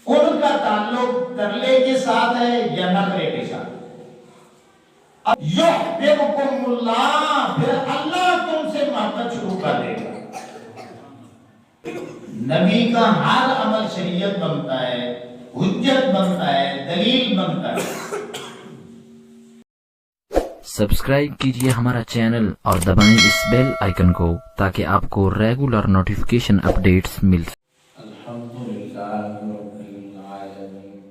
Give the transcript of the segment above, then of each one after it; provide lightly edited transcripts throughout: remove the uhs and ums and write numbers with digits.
ان کا تعلق ترلے کے ساتھ ہے یا نخرے کے ساتھ؟ اب یحببکم اللہ، پھر اللہ تم سے محبت شروع کر دے گا۔ نبی کا ہر عمل شریعت بنتا ہے، حجت بنتا ہے، دلیل بنتا ہے۔ سبسکرائب کیجئے ہمارا چینل اور دبائیں اس بیل آئیکن کو تاکہ آپ کو ریگولر نوٹیفیکیشن اپڈیٹس مل سکیں۔ الحمدللہ رب العالمین،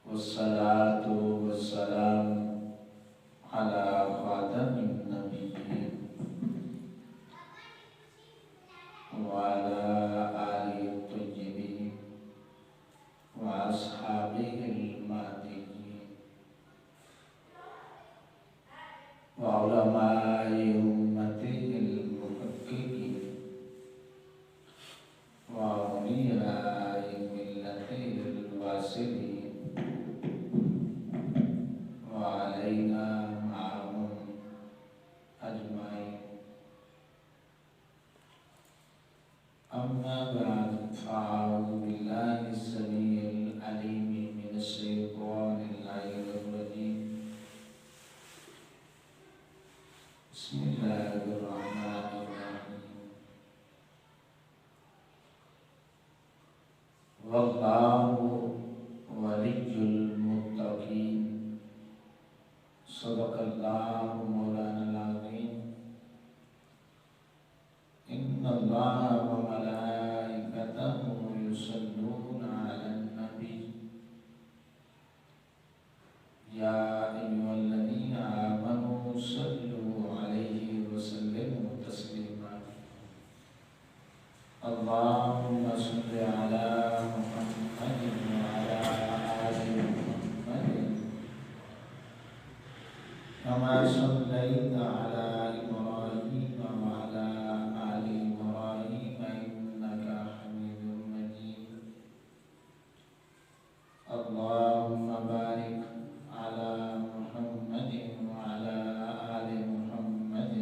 والصلاة والسلام علی خاتم النبیین وعلی آلہ الطیبین واصحابہ المہدیین وعلماء امتہ المحققین وأولياء ملته الواصلين وعلينا معهم أجمعين، أما بعد، فأعوذ بالله السميع العليم من الشيطان اللعين الرجيم، بسم الله الرحمن الرحيم، واللہ ولی المتقین، صدق اللہ مولانا العظیم۔ ان اللہ وملائکتہ یصلون علی النبی، یا ایھا الذین آمنوا صلوا علیہ وسلموا تسلیما، اللہم صل علی محمد وعلی آل محمد کما صلیت علی ابراہیم وعلی آل ابراہیم انک حمید مجید، اللہم بارک علی محمد وعلی آل محمد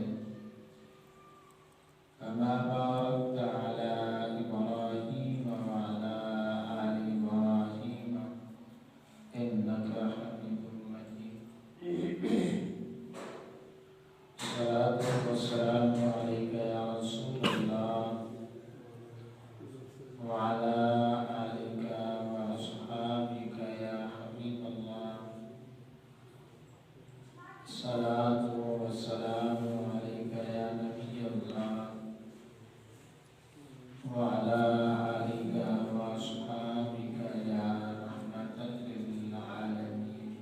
كما باركت على إبراهيم وعلى آل إبراهيم إنك حميد مجيد، الصلاة والسلام عليك يا رسول الله وعلى آلك وأصحابك يا حبيب الله، الصلاة والسلام عليك يا نبي الله وعلى آلك وأصحابك يا رحمة للعالمين،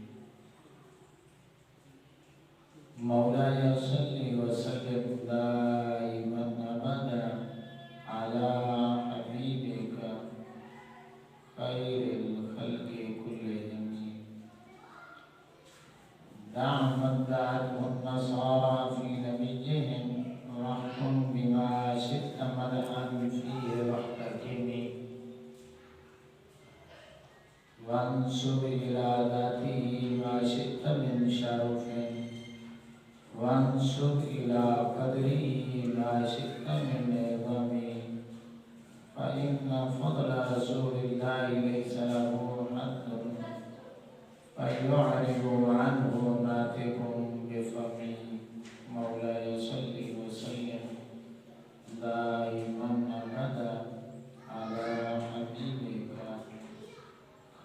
مولاي صل وسلم دائما أبدا على حبيبك خير الخلق كلهم، دع من دعته النصارى في نبيهم واحكم بما شئت مدحا فيه واحتكم، وانسب إلى ذاته ما شئت من شرف، وانسب إلى قدره ما شئت من عظم، فإن فضل رسول الله ليس له حد، فيعرض عنه ناطق بفمه، مولاي صل وسلم دائما أبدا على حبيبك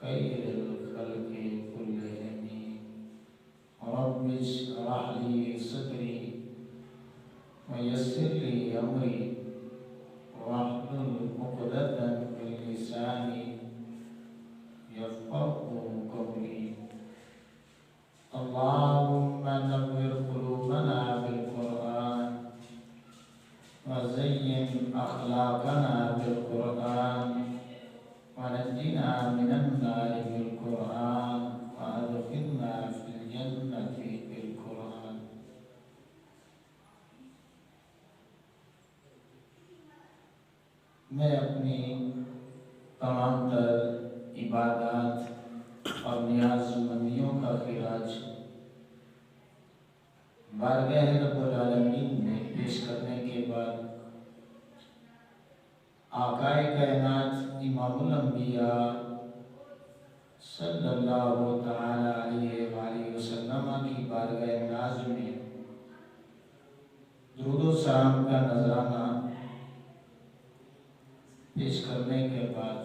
خير الخلق كلهم، رب اشرح لي صدري ويسر لي أمري واحلل عقدة من لساني يفقهوا قولي، اللهم نور قلوبنا بالقرآن وزين أخلاقنا بالقرآن ونجنا من النار بالقرآن وأدخلنا في الجنة بالقرآن۔ میں اپنی تمام تر عبادات اور نیاز مندیوں کا خراج بارگاہ رب العالمین میں پیش کرنے کے بعد آقائے کائنات امام الانبیاء صلی اللہ تعالی علیہ وآلہ وسلم کی بارگاہ ناز میں درود و سلام کا نذرانہ پیش کرنے کے بعد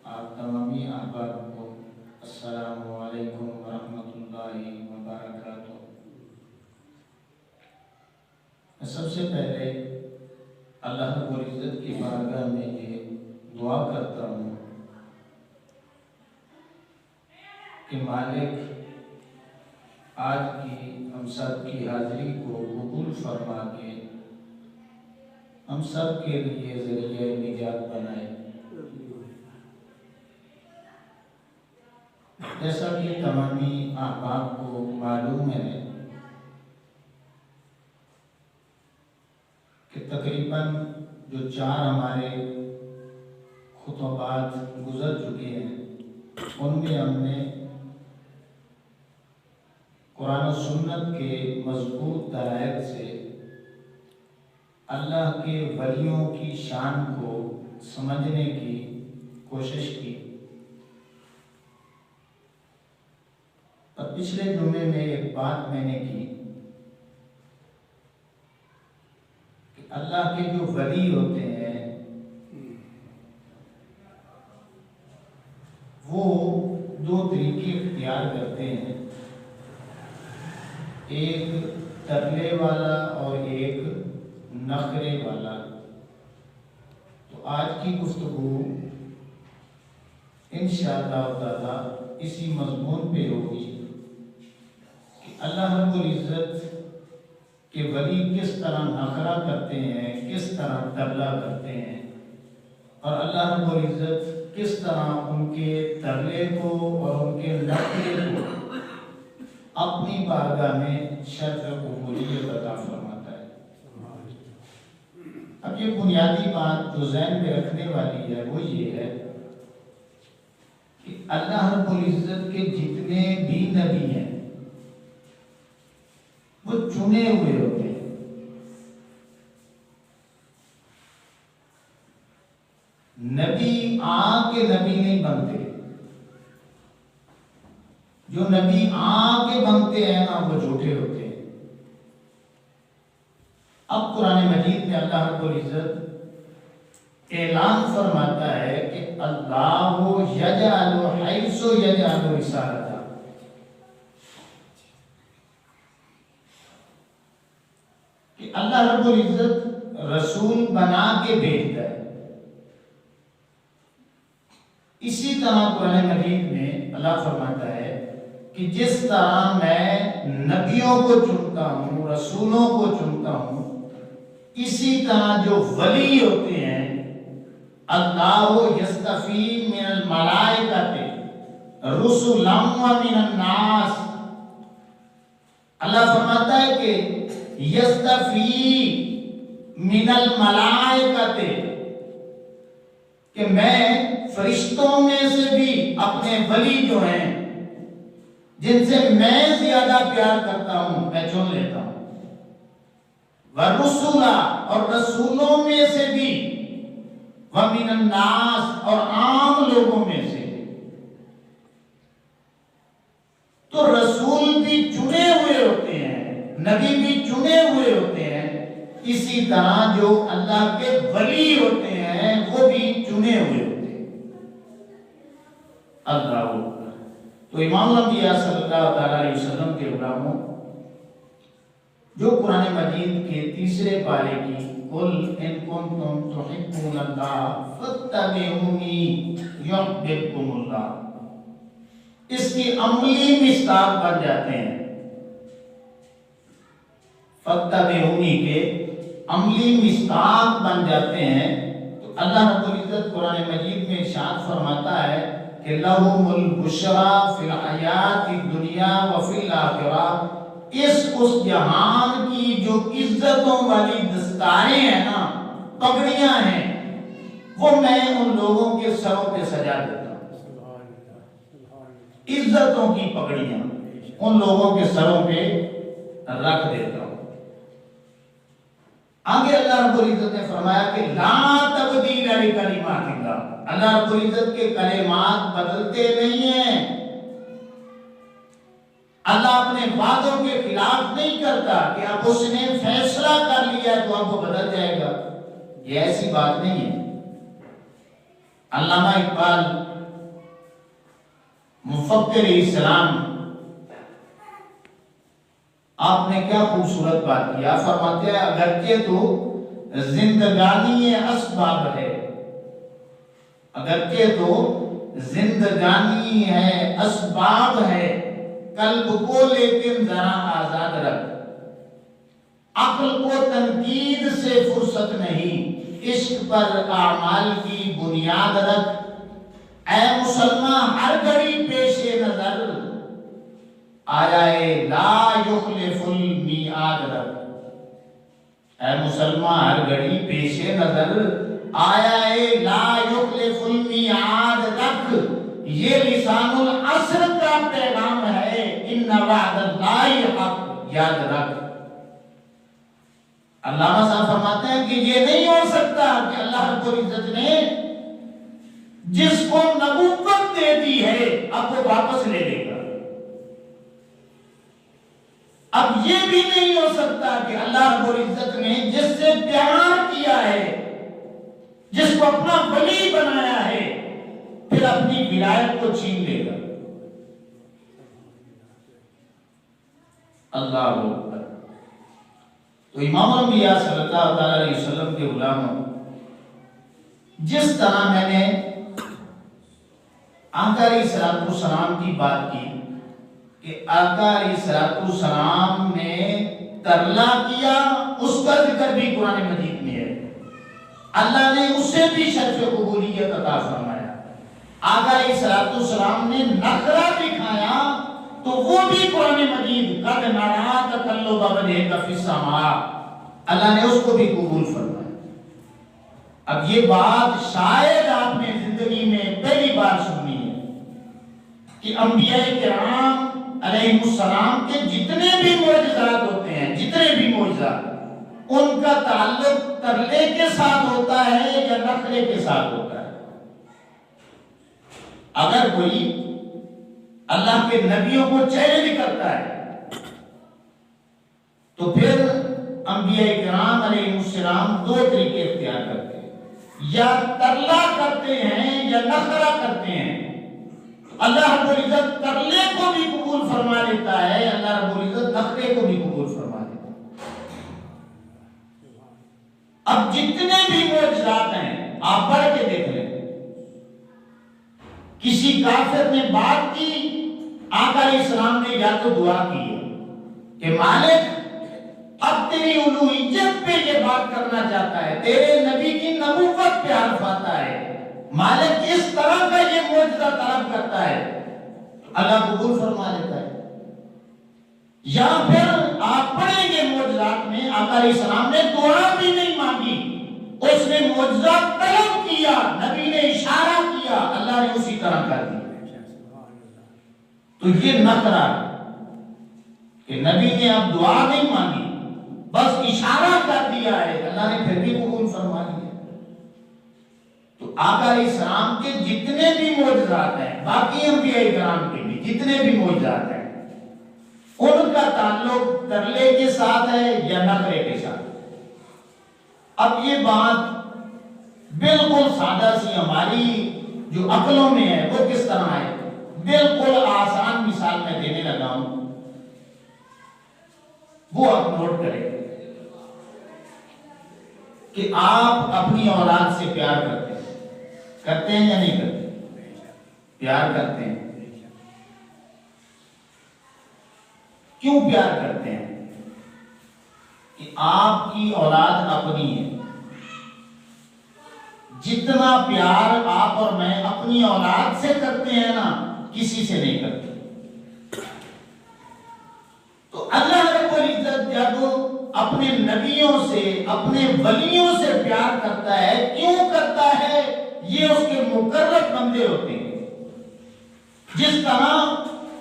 آپ تمامی احباب کو السلام علیکم ورحمۃ اللہ وبرکاتہ۔ میں سب سے پہلے اللہ رب العزت کی بارگاہ میں یہ دعا کرتا ہوں کہ مالک آج کی ہم سب کی حاضری کو قبول فرما کے ہم سب کے لیے ذریعہ نجات بنائے۔ جیسا کہ تمامی احباب کو معلوم ہے کہ تقریباً جو 4 ہمارے خطبات گزر چکے ہیں ان میں ہم نے قرآن و سنت کے مضبوط دلائل سے اللہ کے ولیوں کی شان کو سمجھنے کی کوشش کی۔ اور پچھلے جمعے میں ایک بات میں نے کی کہ اللہ کے جو ولی ہوتے ہیں وہ 2 طریقے اختیار کرتے ہیں، ایک ترلے والا اور ایک نخرے والا۔ تو آج کی گفتگو انشاءاللہ تعالی اسی مضمون پہ ہوگی کہ اللہ رب العزت کے ولی کس طرح نخرہ کرتے ہیں، کس طرح ترلا کرتے ہیں، اور اللہ رب العزت کس طرح ان کے ترلے کو اور ان کے نخرے کو اپنی بارگاہ میں شرف قبولیت عطا فرماتا ہے۔ اب یہ بنیادی بات جو ذہن میں رکھنے والی ہے وہ یہ ہے کہ اللہ رب العزت کے جتنے بھی نبی ہیں وہ چنے ہوئے ہوتے ہیں۔ نبی آ کے نبی نہیں بنتے، جو نبی آ کے بنتے ہیں نا وہ جھوٹے ہوتے ہیں۔ اب قرآن مجید میں اللہ رب العزت اعلان فرماتا ہے کہ اللہ یجعل حیث یجعل رسالتہ، کہ اللہ رب العزت رسول بنا کے بھیجتا ہے۔ اسی طرح قرآن مجید میں اللہ فرماتا ہے کہ جس طرح میں نبیوں کو چنتا ہوں، رسولوں کو چنتا ہوں، اسی طرح جو ولی ہوتے ہیں اللہ یستفی من الملائکۃ رسلا ومن الناس، اللہ فرماتا ہے کہ یستفی من الملائکۃ، کہ میں فرشتوں میں سے بھی اپنے ولی جو ہیں جن سے میں زیادہ پیار کرتا ہوں میں چن لیتا ہوں، وَرُسُلًا، اور رسولوں میں سے بھی، وَمِنَ النَّاسِ، اور عام لوگوں میں سے۔ تو رسول بھی چنے ہوئے ہوتے ہیں، نبی بھی چنے ہوئے ہوتے ہیں، اسی طرح جو اللہ کے ولی ہوتے ہیں وہ بھی چنے ہوئے ہوتے ہیں۔ اللہ اکبر۔ تو امام الانبیاء صلی اللہ علیہ وسلم کے غلاموں، جو قرآن مجید کے 3 پارے کی قل ان کنتم تحبون اللہ فاتبعونی یحببکم اللہ، اس کی عملی مصداق بن جاتے ہیں۔ فاتبعونی کے عملی مصداق بن جاتے ہیں۔ تو اللہ رب العزت قرآن مجید میں ارشاد فرماتا ہے کہ لہم البشریٰ فی الحیات الدنیا وفی الآخرہ، اس جہان کی جو عزتوں والی دستاریں ہیں نا، پگڑیاں ہیں، وہ میں ان لوگوں کے سروں پہ سجا دیتا ہوں۔ عزتوں کی پگڑیاں ان لوگوں کے سروں پہ رکھ دیتا ہوں۔ آگے اللہ رب العزت نے فرمایا کہ لا تبدیل لکلمات اللہ، اللہ رب العزت کے کلمات بدلتے نہیں ہیں، اللہ اپنے وعدوں کے خلاف نہیں کرتا کہ اب اس نے فیصلہ کر لیا تو اب وہ بدل جائے گا، یہ ایسی بات نہیں ہے۔ علامہ اقبال مفکر اسلام، آپ نے کیا خوبصورت بات کیا، فرماتے ہیں اگرچہ تو زندگانی اسباب ہے، اگرچہ تو زندگانی ہے اسباب ہے، قلب کو لیکن ذرا آزاد رکھ، عقل کو تنقید سے فرصت نہیں، عشق پر اعمال کی بنیاد رکھ، اے مسلمان ہر گھڑی پیش نظر آیا لا یخلف المیعاد رکھ، اے مسلمان ہر گھڑی پیش نظر آیا لا یخلف المیعاد رکھ، یہ لسان العصر کا پیغام ہے، ان وعد اللہ حق یاد رکھ۔ علامہ صاحب فرماتے ہیں کہ یہ نہیں ہو سکتا کہ اللہ رب العزت نے جس کو نبوت دے دی ہے اب وہ واپس لے لے گا، اب یہ بھی نہیں ہو سکتا کہ اللہ رب العزت نے جس سے پیار کیا ہے، جس کو اپنا ولی بنایا ہے، پھر اپنی ولایت کو چھین لے گا۔ اللہ اکبر۔ تو امام الانبیاء صلی اللہ علیہ وسلم کے غلاموں، جس طرح میں نے آقا علیہ السلام کی بات کی کہ آقا علیہ السلام نے ترلا کیا، اس کا ذکر بھی قرآن مجید میں ہے، اللہ نے اسے بھی شرف قبولیت عطا فرمایا۔ آقا علیہ السلام نے نخرہ دکھایا تو وہ بھی قرآن مجید قد نرا تقلب وجہک فی السماء، اللہ نے اس کو بھی قبول فرمایا۔ اب یہ بات شاید آپ نے زندگی میں پہلی بار سنی ہے کہ انبیاء کرام علیہ السلام کے جتنے بھی معجزات ہوتے ہیں، جتنے بھی معجزات، ان کا تعلق ترلے کے ساتھ ہوتا ہے یا نخرے کے ساتھ ہوتا ہے۔ اگر کوئی اللہ کے نبیوں کو چیلنج کرتا ہے تو پھر انبیاء کرام علیہ السلام دو طریقے اختیار کرتے ہیں، یا ترلا کرتے ہیں یا نخرہ کرتے ہیں۔ اللہ رب العزت ترلے کو بھی قبول فرما لیتا ہے، اللہ رب العزت نخرے کو بھی قبول فرما لیتا ہے۔ اب جتنے بھی معجزات ہیں آپ پڑھ کے دیکھ لیں، کسی کافر نے بات کی، آقا علیہ السلام نے یا تو دعا کی ہے کہ مالک اب تیری الوہیت پہ یہ بات کرنا چاہتا ہے، تیرے نبی کی نبوت پہ حرف آتا ہے، مالک اس طرح کا یہ معجزہ طلب کرتا ہے، اللہ قبول فرما لیتا ہے۔ یا پھر آپ پڑھیں گے معجزات میں آقا علیہ السلام نے دعا بھی نہیں مانگی، اس نے معجزہ طلب کیا، نبی نے اشارہ کیا، اللہ نے اسی طرح کر دیا۔ تو یہ نخرہ کہ نبی نے اب دعا نہیں مانگی، بس اشارہ کر دیا ہے، اللہ نے پھر بھی قبول فرما لیا۔ تو آقا علیہ السلام کے جتنے بھی معجزات ہیں، باقی انبیاء کرام کے بھی جتنے بھی معجزات ہیں، ان کا تعلق ترلے کے ساتھ ہے یا نخرے کے ساتھ۔ اب یہ بات بالکل سادہ سی ہماری جو عقلوں میں ہے وہ کس طرح ہے، بالکل آسان مثال میں دینے لگا ہوں، وہ آپ نوٹ کریں کہ آپ اپنی اولاد سے پیار کرتے ہیں یا نہیں کرتے؟ پیار کرتے ہیں۔ کیوں پیار کرتے ہیں؟ کہ آپ کی اولاد اپنی ہے، جتنا پیار آپ اور میں اپنی اولاد سے کرتے ہیں نا، کسی سے نہیں کرتے۔ تو اللہ رب العزت جب اپنے نبیوں سے، اپنے ولیوں سے پیار کرتا ہے، کیوں کرتا ہے؟ یہ اس کے مقرب بندے ہوتے ہیں۔ جس طرح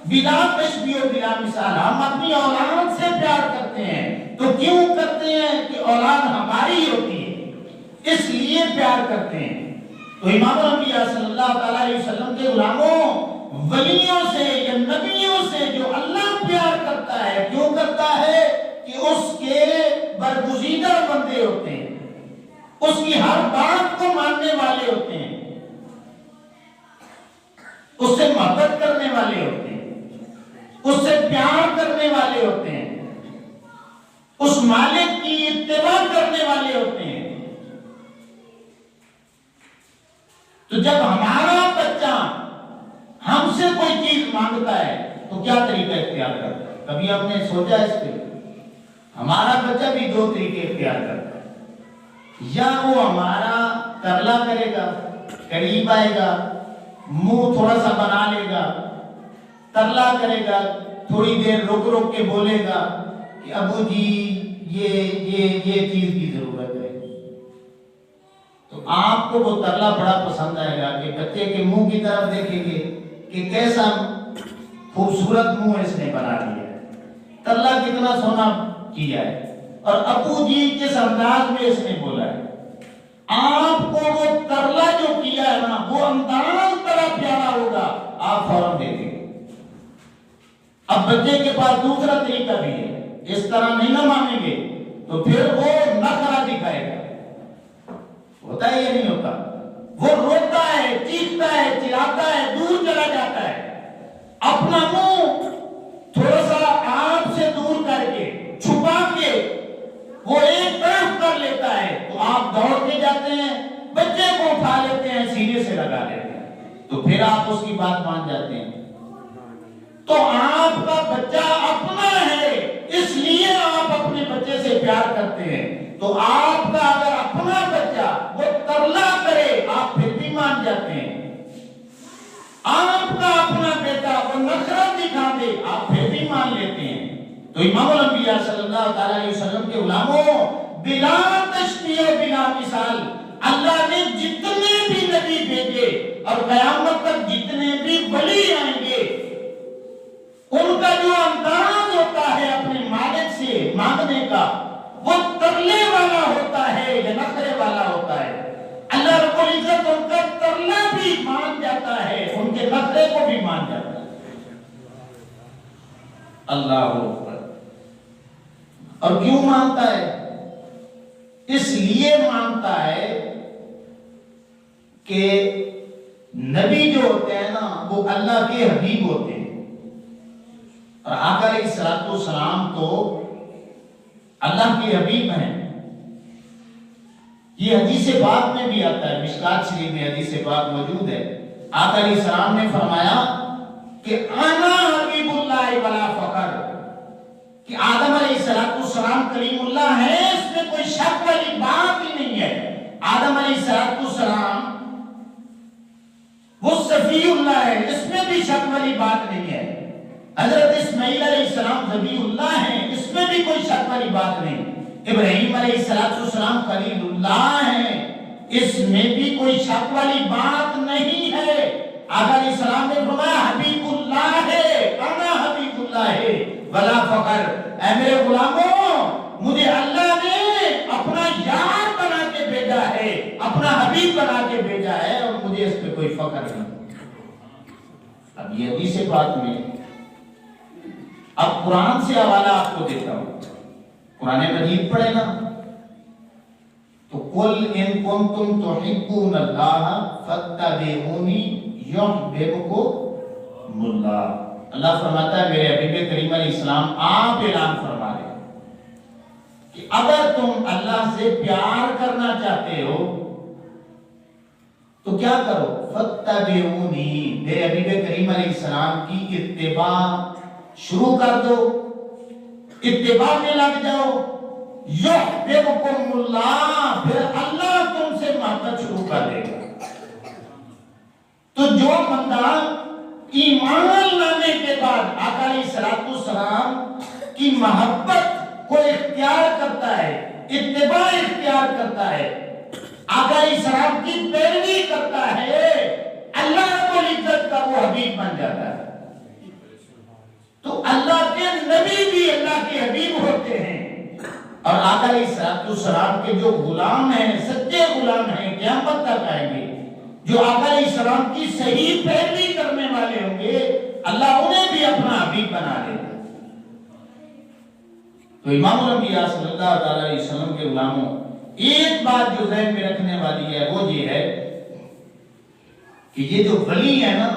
بلا تشبیہ و بلا مثال ہم اپنی اولاد سے پیار کرتے ہیں، تو کیوں کرتے ہیں کہ اولاد ہماری ہوتی ہے، اس لیے پیار کرتے ہیں۔ تو امام الانبیاء صلی اللہ تعالیٰ علیہ وسلم کے غلاموں، ولیوں سے یا نبیوں سے جو اللہ پیار کرتا ہے، کیوں کرتا ہے؟ کہ اس کے برگزیدہ بندے ہوتے ہیں، اس کی ہر بات کو ماننے والے ہوتے ہیں، اس سے محبت کرنے والے ہوتے ہیں، اس سے پیار کرنے والے ہوتے ہیں، اس مالک کی اتباع کرنے والے ہوتے ہیں۔ تو جب ہمارا بچہ ہم سے کوئی چیز مانگتا ہے تو کیا طریقہ اختیار کرتا ہے؟ کبھی ہم نے سوچا اس پہ؟ ہمارا بچہ بھی دو طریقے اختیار کرتا ہے، یا وہ ہمارا ترلا کرے گا، قریب آئے گا، منہ تھوڑا سا بنا لے گا، ترلا کرے گا، تھوڑی دیر رک رک کے بولے گا کہ ابو جی یہ چیز کی ضرورت ہے۔ تو آپ کو وہ ترلا بڑا پسند آئے گا کہ بچے کے منہ کی طرف دیکھیں گے کہ کیسا خوبصورت منہ اس نے بنا دیا ہے، ترلا کتنا سونا کیا ہے، اور ابو جی کس انداز میں اس نے بولا ہے۔ آپ کو وہ ترلا جو کیا ہے نا، وہ انداز بڑا پیارا ہوگا، آپ فوراً دے دیں گے۔ اب بچے کے پاس دوسرا طریقہ بھی ہے، اس طرح نہیں نہ مانیں گے تو پھر وہ نخرہ دکھائے گا۔ ہوتا ہے یا نہیں ہوتا؟ وہ روتا ہے، چیختا ہے، چلاتا ہے، دور چلا جاتا ہے، اپنا منہ تھوڑا سا آپ سے دور کر کے چھپا کے وہ ایک طرف کر لیتا ہے، تو آپ دوڑ کے جاتے ہیں، بچے کو اٹھا لیتے ہیں، سینے سے لگا لیتے ہیں، تو پھر آپ اس کی بات مان جاتے ہیں۔ تو آپ کا بچہ اپنا ہے، اس لیے آپ اپنے بچے سے پیار کرتے ہیں۔ تو آپ کا اگر اپنا بچہ وہ ترلا کرے، آپ پھر بھی مان جاتے ہیں۔ آپ کا اپنا بیٹا وہ نخرت دکھا دے، آپ پھر بھی مان لیتے ہیں۔ تو امام الانبیاء صلی اللہ تعالیٰ علیہ وسلم کے غلاموں، بلا تشبیہ بلا مثال، اللہ نے جتنے بھی نبی بھیجے اور قیامت تک جتنے بھی ولی آئیں گے، ان کا جو انداز ہوتا ہے اپنے مالک سے مانگنے کا، وہ ترلے والا ہوتا ہے یا نخرے والا ہوتا ہے۔ اللہ رب العزت ان کا ترلا بھی مان جاتا ہے، ان کے نخرے کو بھی مان جاتا ہے۔ اللہ اکبر۔ اور کیوں مانتا ہے؟ اس لیے مانتا ہے کہ نبی جو ہوتے ہیں نا، وہ اللہ کے حبیب ہوتے ہیں، اور آقا علیہ الصلوۃ والسلام تو اللہ کے حبیب ہیں۔ یہ حدیث پاک میں بھی آتا ہے، مشکات شریف میں حدیث پاک موجود ہے۔ آقا علیہ السلام نے فرمایا کہ انا حبیب اللہ ولا فخر، کہ آدم علیہ السلام کلیم اللہ ہے، اس میں کوئی شک والی بات ہی نہیں ہے۔ آدم علیہ السلام وہ صفی اللہ ہے، اس میں بھی شک والی بات نہیں ہے۔ حضرت اسماعیل علیہ السلام ذبیح اللہ ہیں، اس میں بھی کوئی شک والی بات نہیں۔ ابراہیم علیہ السلام خلیل اللہ ہیں، اس میں بھی کوئی شک والی بات نہیں ہے۔ آقا علیہ السلام نے فرمایا حبیب اللہ ہے، انا حبیب اللہ ہے ولا فخر۔ اے میرے غلاموں، مجھے اللہ نے اپنا یار بنا کے بھیجا ہے، اپنا حبیب بنا کے بھیجا ہے، اور مجھے اس پہ کوئی فخر نہیں۔ اب یہ حدیث پاک میں، اب قرآن سے حوالہ آپ کو دیتا ہوں، قرآن مجید پڑھے نا، تو قل ان کنتم تحبون اللہ فاتبعونی یحببکم اللہ۔ اللہ فرماتا ہے میرے حبیب کریم علیہ السلام، آپ اعلان فرما رہے کہ اگر تم اللہ سے پیار کرنا چاہتے ہو تو کیا کرو؟ فاتبعونی، میرے حبیب کریم علیہ السلام کی اتباع شروع کر دو، اتباع میں لگ جاؤ۔ یحببکم اللہ، پھر اللہ تم سے محبت شروع کر دے گا۔ تو جو بندہ ایمان لانے کے بعد آقا علیہ السلام کی محبت کو اختیار کرتا ہے، اتباع اختیار کرتا ہے، آقا علیہ السلام کی پیروی کرتا ہے، اللہ رب العزت کا وہ حبیب بن جاتا ہے۔ تو اللہ کے نبی بھی اللہ کے حبیب ہوتے ہیں، آقا علیہ السلام کے جو غلام ہیں، سچے غلام ہیں، قیامت تک آئیں گے، جو آقا علیہ السلام کی صحیح پیروی کرنے والے ہوں گے، اللہ انہیں بھی اپنا حبیب بنا لے گا۔ تو امام الانبیاء صلی اللہ تعالی علیہ وسلم کے غلاموں، ایک بات جو ذہن میں رکھنے والی ہے وہ یہ ہے کہ یہ جو ولی ہے نا،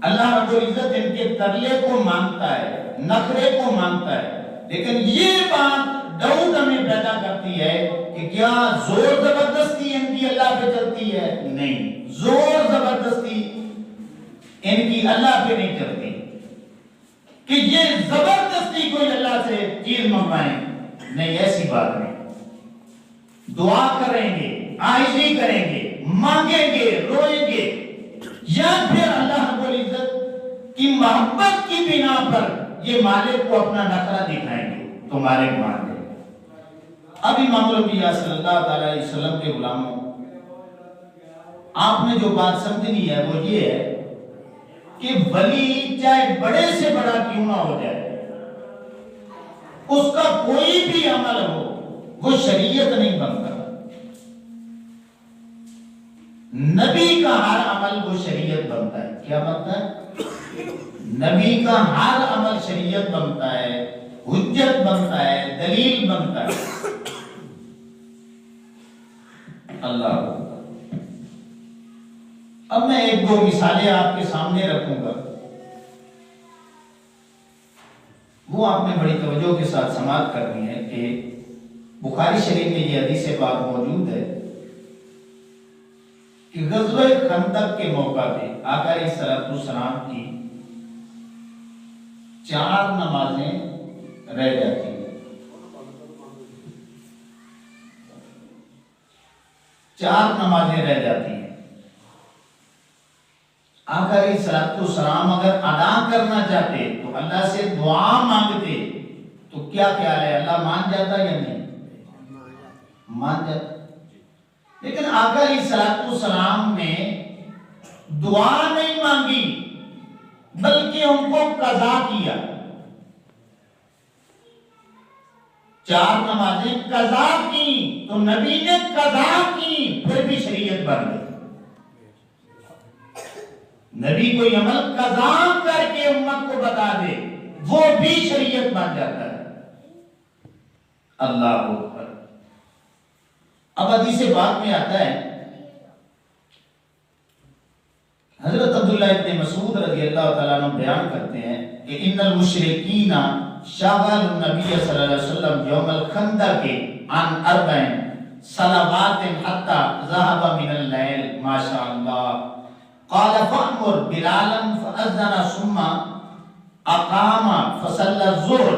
اللہ رب العزت ان کے ترلے کو مانتا ہے، نخرے کو مانتا ہے، لیکن یہ بات ڈاؤٹ ہمیں پیدا کرتی ہے کہ کیا زور زبردستی ان کی اللہ پہ چلتی ہے؟ نہیں، زور زبردستی ان کی اللہ پہ نہیں چلتی کہ یہ زبردستی کوئی اللہ سے چیز منگوائیں، نہیں، ایسی بات نہیں۔ دعا کریں گے، عاجزی کریں گے، مانگیں گے، روئیں گے، یا پھر اللہ رب العزت کی محبت کی بنا پر یہ مالک کو اپنا نخرہ دکھائیں گے تو مالک مان لے۔ اب امام الانبیاء صلی اللہ تعالی علیہ وسلم کے غلاموں، آپ نے جو بات سمجھنی ہے وہ یہ ہے کہ ولی چاہے بڑے سے بڑا کیوں نہ ہو جائے، اس کا کوئی بھی عمل ہو وہ شریعت نہیں بنتا۔ نبی کا ہر عمل وہ شریعت بنتا ہے۔ کیا بنتا ہے؟ نبی کا ہر عمل شریعت بنتا ہے، حجت بنتا ہے، دلیل بنتا ہے۔ اللہ، اب میں ایک دو مثالیں آپ کے سامنے رکھوں گا، وہ آپ نے بڑی توجہ کے ساتھ سماعت کرنی ہے کہ بخاری شریف میں یہ حدیث پاک موجود ہے کہ غزوہ خندق کے موقع پہ آقا علیہ السلام کی 4 نمازیں رہ جاتی ہیں، 4 نمازیں رہ جاتی ہیں۔ آقا علیہ السلام اگر ادا کرنا چاہتے تو اللہ سے دعا مانگتے تو کیا خیال ہے، اللہ مان جاتا یا نہیں؟ مان جاتا۔ لیکن آقا علیہ السلام نے دعا نہیں مانگی بلکہ ان کو قضا کیا، 4 نمازیں قضا کی، تو نبی نے قضا کی پھر بھی شریعت بن گئی۔ نبی کوئی عمل قضا کر کے امت کو بتا دے وہ بھی شریعت بن جاتا ہے۔ اللہ اکبر۔ اب حدیث پاک میں آتا ہے، حضرت عبداللہ ابن مسعود رضی اللہ تعالیٰ عنہ بیان کرتے ہیں کہ ان المشرکین شغلوا النبی صلی اللہ علیہ وسلم یوم الخندق عن 4 صلوات حتى ذهب من الليل ما شاء الله قال فأمر بلالا فأذن ثم أقام فصلى الظهر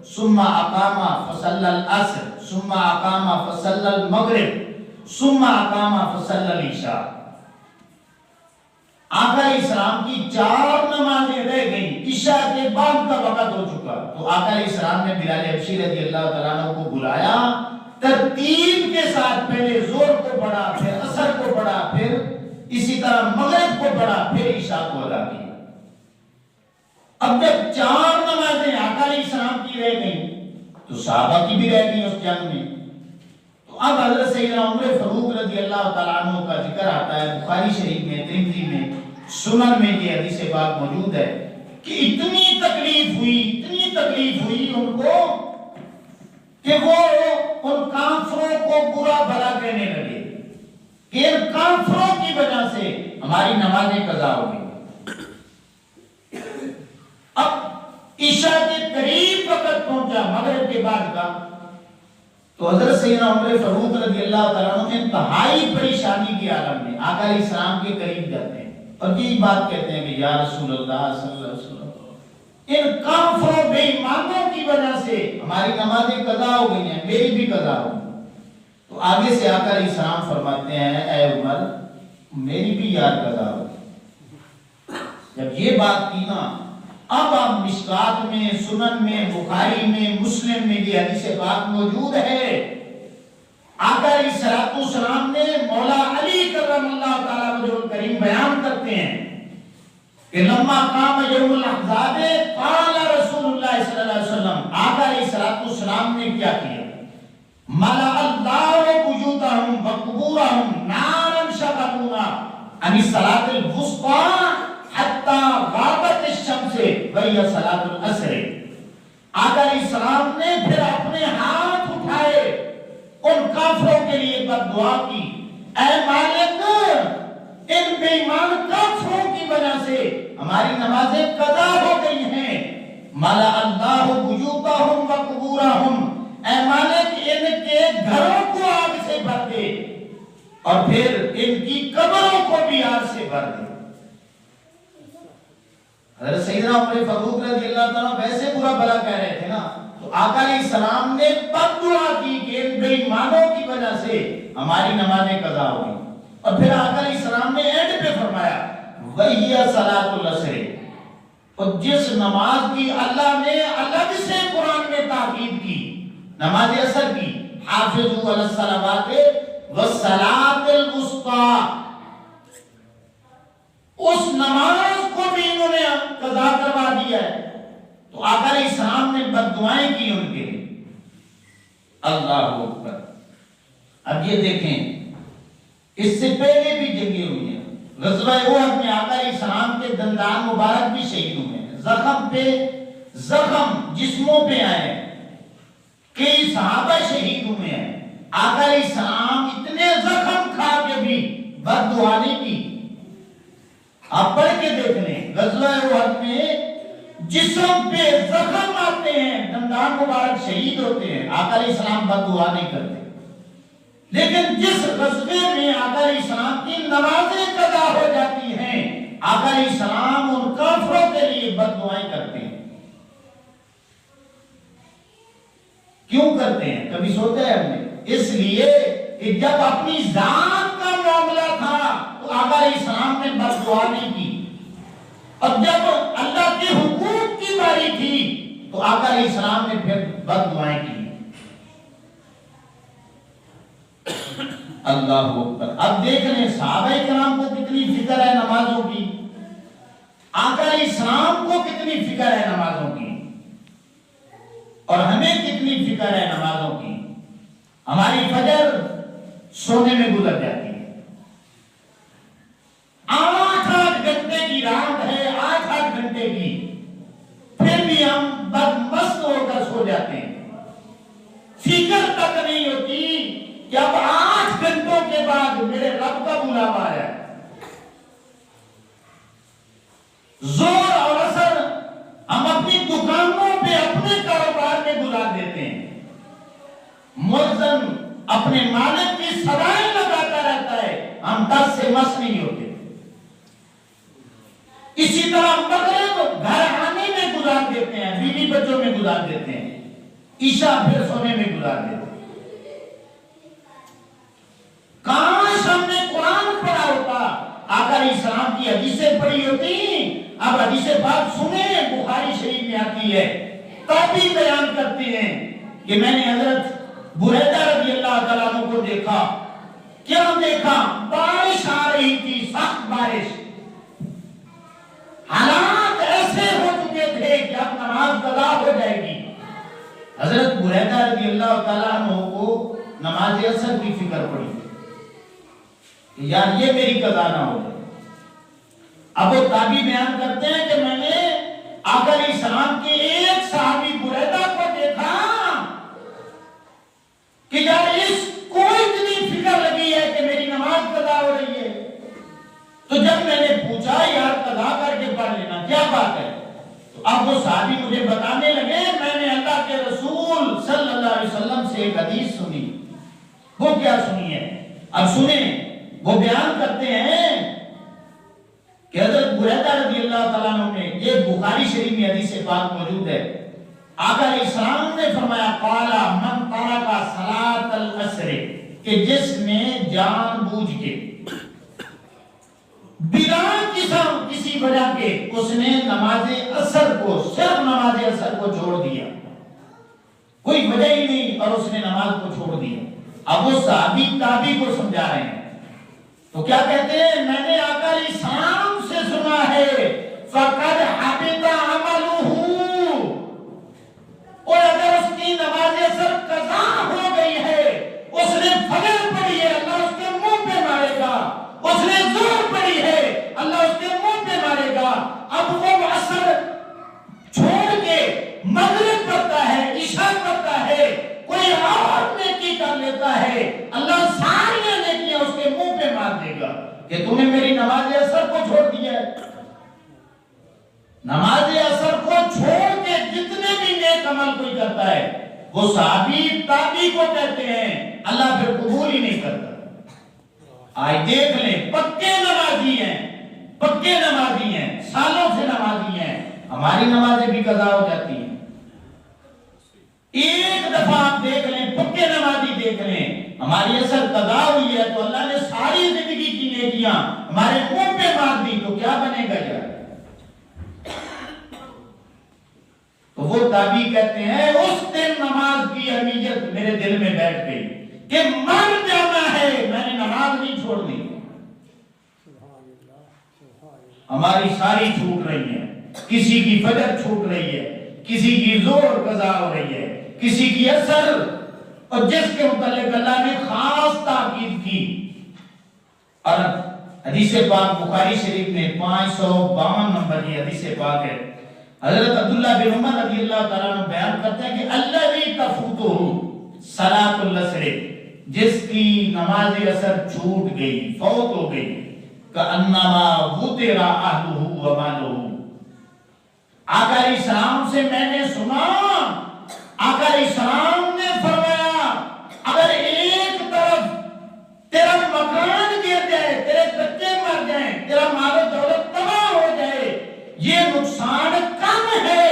ثم أقام فصلى العصر ثم أقام فصلى المغرب ثم أقام فصلى العشاء۔ آقا علیہ السلام کی 4 نمازیں رہ گئیں، عشاء کے بعد کا وقت ہو چکا، تو آقا علیہ السلام نے بلال حبشی رضی اللہ تعالیٰ عنہ کو بلایا، ترتیب کے ساتھ پہلے ظہر کو پڑھا، پھر عصر کو پڑھا، پھر اسی طرح مغرب کو پڑھا، پھر عشاء کو ادا کیا۔ اب جب 4 نمازیں آقا علیہ السلام کی رہ گئیں تو صحابہ کی بھی رہ گئی اس جنگ میں، تو اب حضرت سیدنا عمر فاروق رضی اللہ تعالیٰ عنہ کا ذکر آتا ہے بخاری شریف میں، ترمذی میں، سنن میں یہ حدیث پاک موجود ہے کہ اتنی تکلیف ہوئی ان کو کہ وہ ان کافروں کو برا بھلا کہنے لگے کہ ان کافروں کی وجہ سے ہماری نمازیں قضا ہو گئی۔ اب عشاء کے قریب وقت پہنچا مغرب کے بعد کا، تو حضرت سیدنا عمر فاروق رضی اللہ تعالیٰ عنہ انتہائی پریشانی کی عالم میں آقا علیہ السلام کے قریب جاتے ہیں اور یہی بات کہتے ہیں کہ یا رسول اللہ صلی اللہ علیہ وسلم، ان کافروں بے ایمانوں کی وجہ سے ہماری نمازیں قضا ہو گئی ہیں، میری بھی قضا ہو گئی۔ تو آگے سے آقا علیہ السلام فرماتے ہیں اے عمر میری بھی یاد قضا ہو گئی۔ جب یہ بات کی نا، اب آپ مشکات میں، سنن میں، بخاری میں، مسلم میں یہ حدیث پاک موجود ہے۔ آقا علیہ السلام نے مولا علی کرم اللہ تعالیٰ وجہ الکریم بیان کرتے ہیں کہ لما قام یوم الاحزاب قال رسول اللہ صلی اللہ علیہ وسلم، آقا علیہ السلام نے کیا کیا ملأ اللہ بیوتہم وقبورہم نارا شغلونا عن الصلاۃ الوسطی حتی غابت الشمس وہی صلاۃ العصر۔ آقا علیہ السلام نے پھر اپنے ہاتھ اٹھائے، ان کافروں کے لیے بد دعا کی، اے مالک ان بے ایمان کافروں کی وجہ سے ہماری نمازیں قضا ہو گئی ہیں۔ ملأ اللہ بیوتہم وقبورہم، اے مالک ان کے گھروں کو آگ سے بھر دے اور پھر ان کی قبروں کو بھی آگ سے بھر دے۔ حضرت سیدنا عمر فاروق رضی اللہ تعالیٰ ویسے برا بھلا کہہ رہے تھے نا، تو آقا علیہ السلام نے بد دعا کی کہ ان بے ایمانوں کی وجہ سے ہماری نمازیں قضا ہو گئی، اور پھر آقا علیہ السلام نے اینڈ پہ فرمایا وَهِيَ صَلَاةُ الْعَصْرِ، اور جس نماز کی اللہ نے الگ سے قرآن میں تاکید کی، نماز عصر کی، حافظوا علی الصلوات والصلاۃ الوسطی، اس نماز کو بھی انہوں نے قضا کروا دیا ہے۔ تو آقا علیہ السلام نے بد دعائیں کی ان کے لیے۔ اللہ اکبر۔ اب یہ دیکھیں، اس سے پہلے بھی جنگیں ہوئی ہیں، غزوہ احد میں آقا علیہ السلام کے دندان مبارک بھی شہید ہوئے ہیں، زخم پہ زخم جسموں پہ آئے ہیں، کئی صحابہ شہید ہوئے ہیں۔ آقا علیہ السلام اتنے زخم کھا کے بھی بد دعا نہیں کی۔ آپ پڑھ کے دیکھ لیں، غزوہ احد میں جسم پہ زخم آتے ہیں، دندان مبارک شہید ہوتے ہیں، آقا علیہ السلام بد دعا نہیں کرتے۔ لیکن جس غزوے میں آقا علیہ السلام کی نمازیں قضا ہو جاتی ہیں، آقا علیہ السلام ان کافروں کے لیے بد دعائیں کرتے ہیں۔ کیوں کرتے ہیں؟ کبھی سوچا ہے ہم نے؟ اس لیے کہ جب اپنی ذات کا معاملہ تھا تو آقا علیہ السلام نے بد دعا نہیں کی، اور جب اللہ کے حقوق کی باری تھی تو آقا علیہ السلام نے پھر بد دعائیں کی۔ اللہ اکبر۔ اب دیکھ لیں صحابہ کرام کو کتنی فکر ہے نمازوں کی، آقا علیہ السلام کو کتنی فکر ہے نمازوں کی، اور ہمیں کتنی فکر ہے نمازوں کی۔ ہماری فجر سونے میں گزر جاتی ہے، 8 گھنٹے کی رات ہے، 8 گھنٹے کی، پھر بھی ہم بدمست ہو کر سو جاتے ہیں، فکر تک نہیں ہوتی کہ اب 8 گھنٹوں کے بعد میرے رب کا بلاوا ہے۔ زور اور اثر ہم اپنی دکانوں پہ اپنے کاروبار میں گزار دیتے ہیں، ملزم اپنے مالک کی صدائیں لگاتا رہتا ہے، ہم 10 سے مس نہیں ہوتے۔ اسی طرح مغرب گھر آنے میں گزار دیتے ہیں، بیوی بچوں میں گزار دیتے ہیں، عشاء پھر سونے میں گزار دیتے ہیں۔ کاش ہم نے قرآن پڑھا ہوتا، آقا علیہ السلام کی حدیثیں پڑھی ہوتی۔ اب حدیث پاک سنیں، بخاری شریف میں آتی ہے، تب بھی بیان کرتے ہیں کہ میں نے حضرت بریدہ رضی اللہ تعالیٰ عنہ کو دیکھا۔ کیا دیکھا؟ بارش آ رہی تھی، سخت بارش، حالات ایسے ہو چکے تھے کہ اب نماز قضا ہو جائے گی۔ حضرت بریدہ رضی اللہ تعالیٰ عنہ کو نماز عصر کی فکر پڑی، یار یہ میری قضا نہ ہو جائے۔ اب وہ تابعی بیان کرتے ہیں کہ میں نے آقا علیہ السلام کے ایک صحابی بریدہ کو دیکھا کہ یار اس کو اتنی فکر لگی ہے کہ میری نماز قضا ہو رہی ہے۔ تو جب میں نے پوچھا یار قضا کر کے پڑھ لینا، کیا بات ہے؟ تو اب وہ صحابی مجھے بتانے لگے میں نے اللہ کے رسول صلی اللہ علیہ وسلم سے ایک حدیث سنی۔ وہ کیا سنی ہے؟ اب سنیں، وہ بیان کرتے ہیں کہ حضرت بریدہ رضی اللہ تعالیٰ عنہ نے، یہ بخاری شریف میں حدیث پاک موجود ہے، آقا علیہ السلام نے فرمایا قال من ترک صلاۃ العصر، کہ جس نے جان بوجھ کے بلا کسی وجہ کے اس نے نماز عصر کو، صرف نماز عصر کو چھوڑ دیا، کوئی وجہ ہی نہیں اور اس نے نماز کو چھوڑ دیا۔ اب وہ صحابی تابعی کو سمجھا رہے ہیں، تو کیا کہتے ہیں؟ میں نے آقا علیہ السلام سے سنا ہے فَقَدْ حَبِطَ عَمَلُهُ، اور اگر اس کی نماز عصر قضا ہو گئی ہے کہ تم نے میری نماز اثر کو چھوڑ دیا ہے. نماز اثر کو چھوڑ کے جتنے بھی نیک عمل کوئی کرتا ہے وہ صحابی تابعی کو کہتے ہیں اللہ پھر قبول ہی نہیں کرتا. آج دیکھ لیں پکے نمازی ہیں، پکے نمازی ہیں، سالوں سے نمازی ہیں، ہماری نمازیں بھی قضا ہو جاتی ہیں. ایک دفعہ آپ دیکھ لیں، پکے نمازی دیکھ لیں، ہماری اثر قضا ہوئی ہے تو اللہ نے ساری زندگی کی نیکیاں ہمارے منہ پہ مار دی تو کیا بنے گا یار. تو وہ تابعی کہتے ہیں اس دن نماز کی اہمیت میرے دل میں بیٹھ گئی کہ مر جانا ہے میں نے نماز نہیں چھوڑنی. ہماری ساری چھوٹ رہی ہے، کسی کی فجر چھوٹ رہی ہے، کسی کی ظہر قضا ہو رہی ہے، کسی کی اثر، اور جس کے متعلق اللہ نے خاص تاکید کی. اور حدیث پاک بخاری شریف میں 552 نمبر کی حدیث پاک ہے. حضرت عبداللہ بن عمر رضی اللہ تعالیٰ عنہ بیان کرتے ہیں کہ الذی تفوتہ صلاۃ العصر، جس کی نماز عصر چھوٹ گئی، فوت ہو گئی، کأنما وطر اہلہ و مالہ. آقا علیہ السلام سے میں نے سنا، آقا علیہ السلام نے فرمایا اگر ایک طرف تیرا مکان گر جائے، تیرے بچے مر جائیں، تیرا مال و دولت تباہ ہو جائے، یہ نقصان کم ہے.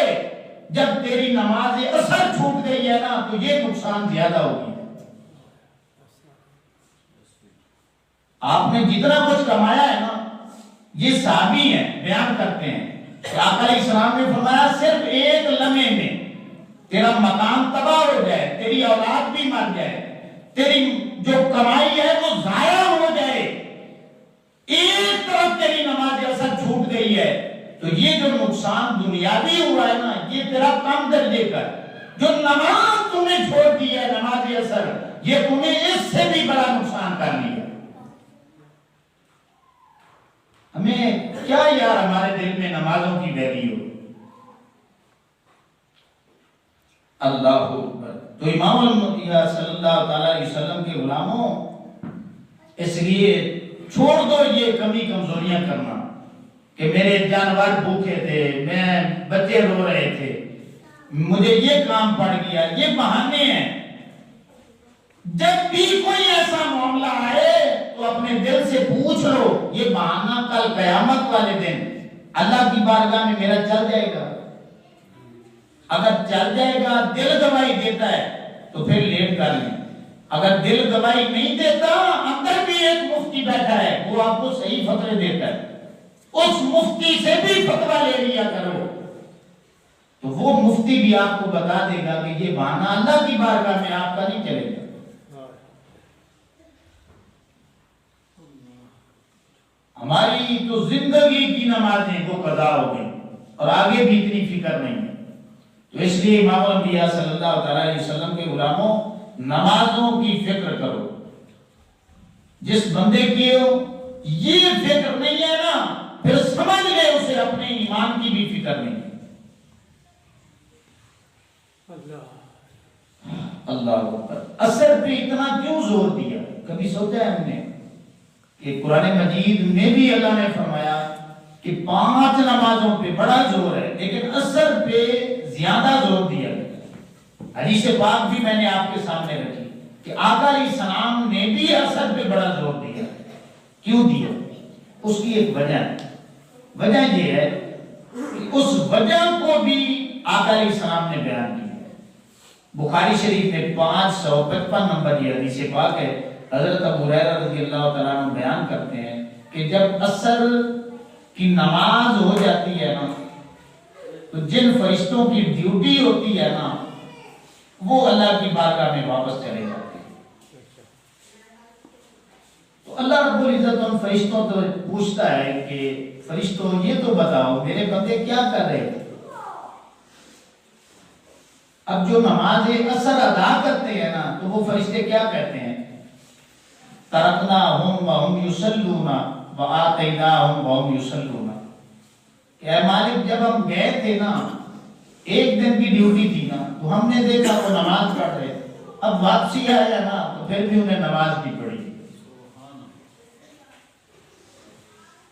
جب تیری نماز اثر چھوٹ گئی ہے نا تو یہ نقصان زیادہ ہوگی. آپ نے جتنا کچھ کمایا ہے نا، یہ صحابی ہیں بیان کرتے ہیں کہ آقا علیہ السلام نے فرمایا صرف ایک لمحے میں تیرا مکان تباہ ہو جائے، تیری اولاد بھی مر جائے، تیری جو کمائی ہے وہ ضائع ہو جائے، ایک طرف تیری نماز اثر چھوٹ گئی ہے تو یہ جو نقصان دنیاوی ہوا ہے نا یہ تیرا کم درجے کا. جو نماز تم نے چھوڑ دی ہے نماز اثر، یہ تمہیں اس سے بھی بڑا نقصان کر لیا. ہمیں کیا یار ہمارے دل میں نمازوں کی ویلیو. اللہ اکبر. تو امام المطیع صلی اللہ تعالی علیہ وسلم کے غلاموں، اس لیے چھوڑ دو یہ کمی کمزوریاں کرنا کہ میرے جانور بھوکے تھے، میں بچے رو رہے تھے، مجھے یہ کام پڑ گیا، یہ بہانے ہیں. جب بھی کوئی ایسا معاملہ آئے تو اپنے دل سے پوچھ لو یہ بہانہ کل قیامت والے دن اللہ کی بارگاہ میں میرا چل جائے گا. اگر چل جائے گا، دل گواہی دیتا ہے تو پھر لیٹ کر لیں. اگر دل گواہی نہیں دیتا، اندر بھی ایک مفتی بیٹھا ہے وہ آپ کو صحیح فتوے دیتا ہے، اس مفتی سے بھی فتویٰ لے لیا کرو. تو وہ مفتی بھی آپ کو بتا دے گا کہ یہ بہانہ اللہ کی بارگاہ میں آپ کا نہیں چلے گا. ہماری تو زندگی کی نمازیں وہ قضا ہو گئی اور آگے بھی اتنی فکر نہیں ہے. تو اس لیے امام الانبیاء صلی اللہ تعالی علیہ وسلم کے غلاموں، نمازوں کی فکر کرو. جس بندے کی ہو یہ فکر نہیں ہے نا، پھر سمجھ لے اسے اپنے ایمان کی بھی فکر نہیں ہے. اللہ اکبر. اثر پہ اتنا کیوں زور دیا؟ کبھی سوچا ہے ہم نے کہ قرآن مجید میں بھی اللہ نے فرمایا کہ 5 نمازوں پہ بڑا زور ہے لیکن اثر پہ زیادہ زور دیا. حدیث پاک بھی میں نے آپ کے سامنے رکھی کہ آقا علیہ السلام نے بھی اثر پہ بڑا زور دیا. کیوں دیا؟ اس کی ایک وجہ یہ ہے کہ اس وجہ کو بھی آقا علیہ السلام نے بیان کیا. بخاری شریف میں 555 نمبر یہ حدیث پاک ہے. حضرت ابو ہریرہ رضی اللہ تعالیٰ عنہ بیان کرتے ہیں کہ جب عصر کی نماز ہو جاتی ہے نا تو جن فرشتوں کی ڈیوٹی ہوتی ہے نا وہ اللہ کی بارگاہ میں واپس چلے جاتے ہیں. تو اللہ رب العزت ان فرشتوں تو پوچھتا ہے کہ فرشتوں یہ تو بتاؤ میرے بندے کیا کر رہے تھے. اب جو نماز عصر ادا کرتے ہیں نا تو وہ فرشتے کیا کہتے ہیں؟ ترکناہم وہم یصلون وآتیناہم وہم یصلون. کہ اے مالک جب ہم گئے تھے نا، ایک دن کی ڈیوٹی تھی نا، تو ہم نے دیکھا وہ نماز پڑھ رہے تھے، اب واپسی آیا نا تو پھر بھی انہیں نماز نہیں پڑھی.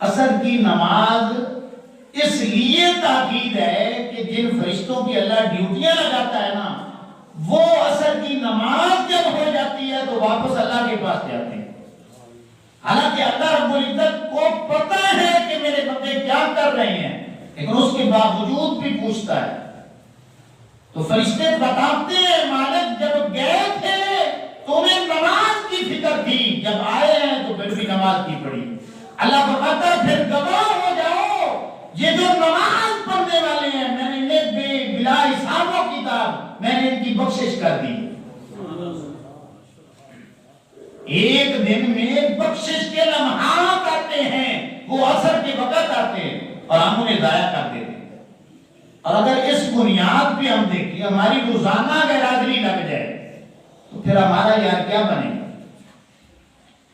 اثر کی نماز اس لیے تاکید ہے کہ جن فرشتوں کی اللہ ڈیوٹیاں لگاتا ہے نا، وہ اثر کی نماز جب ہو جاتی ہے تو واپس اللہ کے پاس جاتے ہیں۔ حالانکہ اللہ رب العزت کو پتہ ہے کہ میرے بندے کیا کر رہے ہیں، لیکن اس کے باوجود بھی پوچھتا ہے۔ تو فرشتے بتاتے ہیں مالک جب گئے تھے تو انہیں نماز کی فکر تھی، جب آئے ہیں تو پھر بھی نماز کی پڑی۔ اللہ فرماتا ہے پھر گواہ ہو جاؤ، یہ جو نماز پڑھنے والے ہیں میں نے انہیں بلا حساب و کتاب میں نے ان کی بخشش کر دی۔ ایک دن میں بخشش کے لمحات آتے ہیں، وہ عصر کے وقت آتے ہیں اور ہم انہیں ضائع کر دیتے ہیں۔ اور اگر اس بنیاد پہ ہم دیکھیں ہماری روزانہ غیرحاضری لگ جائے تو پھر ہمارا یار کیا بنے گا؟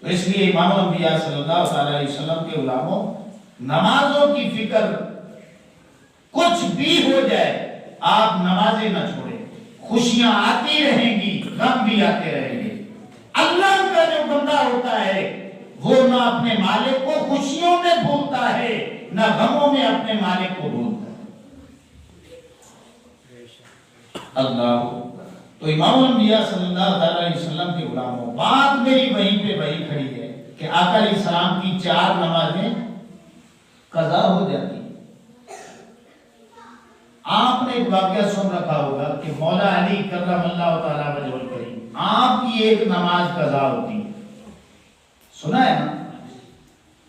تو اس لیے امام الانبیاء صلی اللہ علیہ وسلم کے علماء نمازوں کی فکر کچھ بھی ہو جائے آپ نمازیں نہ چھوڑیں، خوشیاں آتی رہیں گی، غم بھی آتے رہیں گے۔ اللہ کا جو بندہ ہوتا ہے وہ نہ اپنے مالک کو خوشیوں میں بھولتا ہے نہ غموں میں اپنے مالک کو بھولتا ہے۔ اللہ تو امام الانبیاء صلی اللہ علیہ وسلم کے غلاموں، بات میری وہیں پہ وہی کھڑی ہے کہ آقا علیہ السلام کی 4 نمازیں قضا ہو جاتی۔ آپ نے ایک واقعہ سن رکھا ہوگا کہ مولا علی کرم اللہ تعالیٰ وجہ الکریم آپ کی ایک نماز قضا ہوتی، سنا ہے نا؟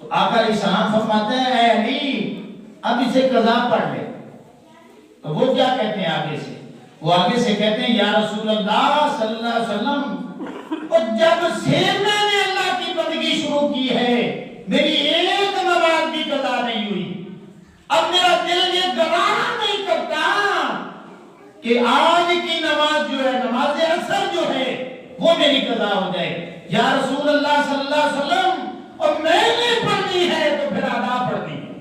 تو آقا علیہ السلام فرماتے ہیں اے علی اب اسے قضا پڑھ لے۔ تو وہ کیا کہتے ہیں آگے سے؟ وہ آگے سے کہتے ہیں یا رسول اللہ صلی اللہ علیہ وسلم، اور جب سے میں نے اللہ کی بندگی شروع کی ہے میری ایک نماز بھی قضا نہیں ہوئی۔ اب میرا دل یہ گوارا نہیں کرتا کہ آج کی نماز جو ہے، نماز عصر جو ہے وہ میری قضا ہو جائے۔ یا رسول اللہ صلی اللہ علیہ وسلم، اور میں نے پڑھنی ہے تو پھر ادا پڑھنی ہے۔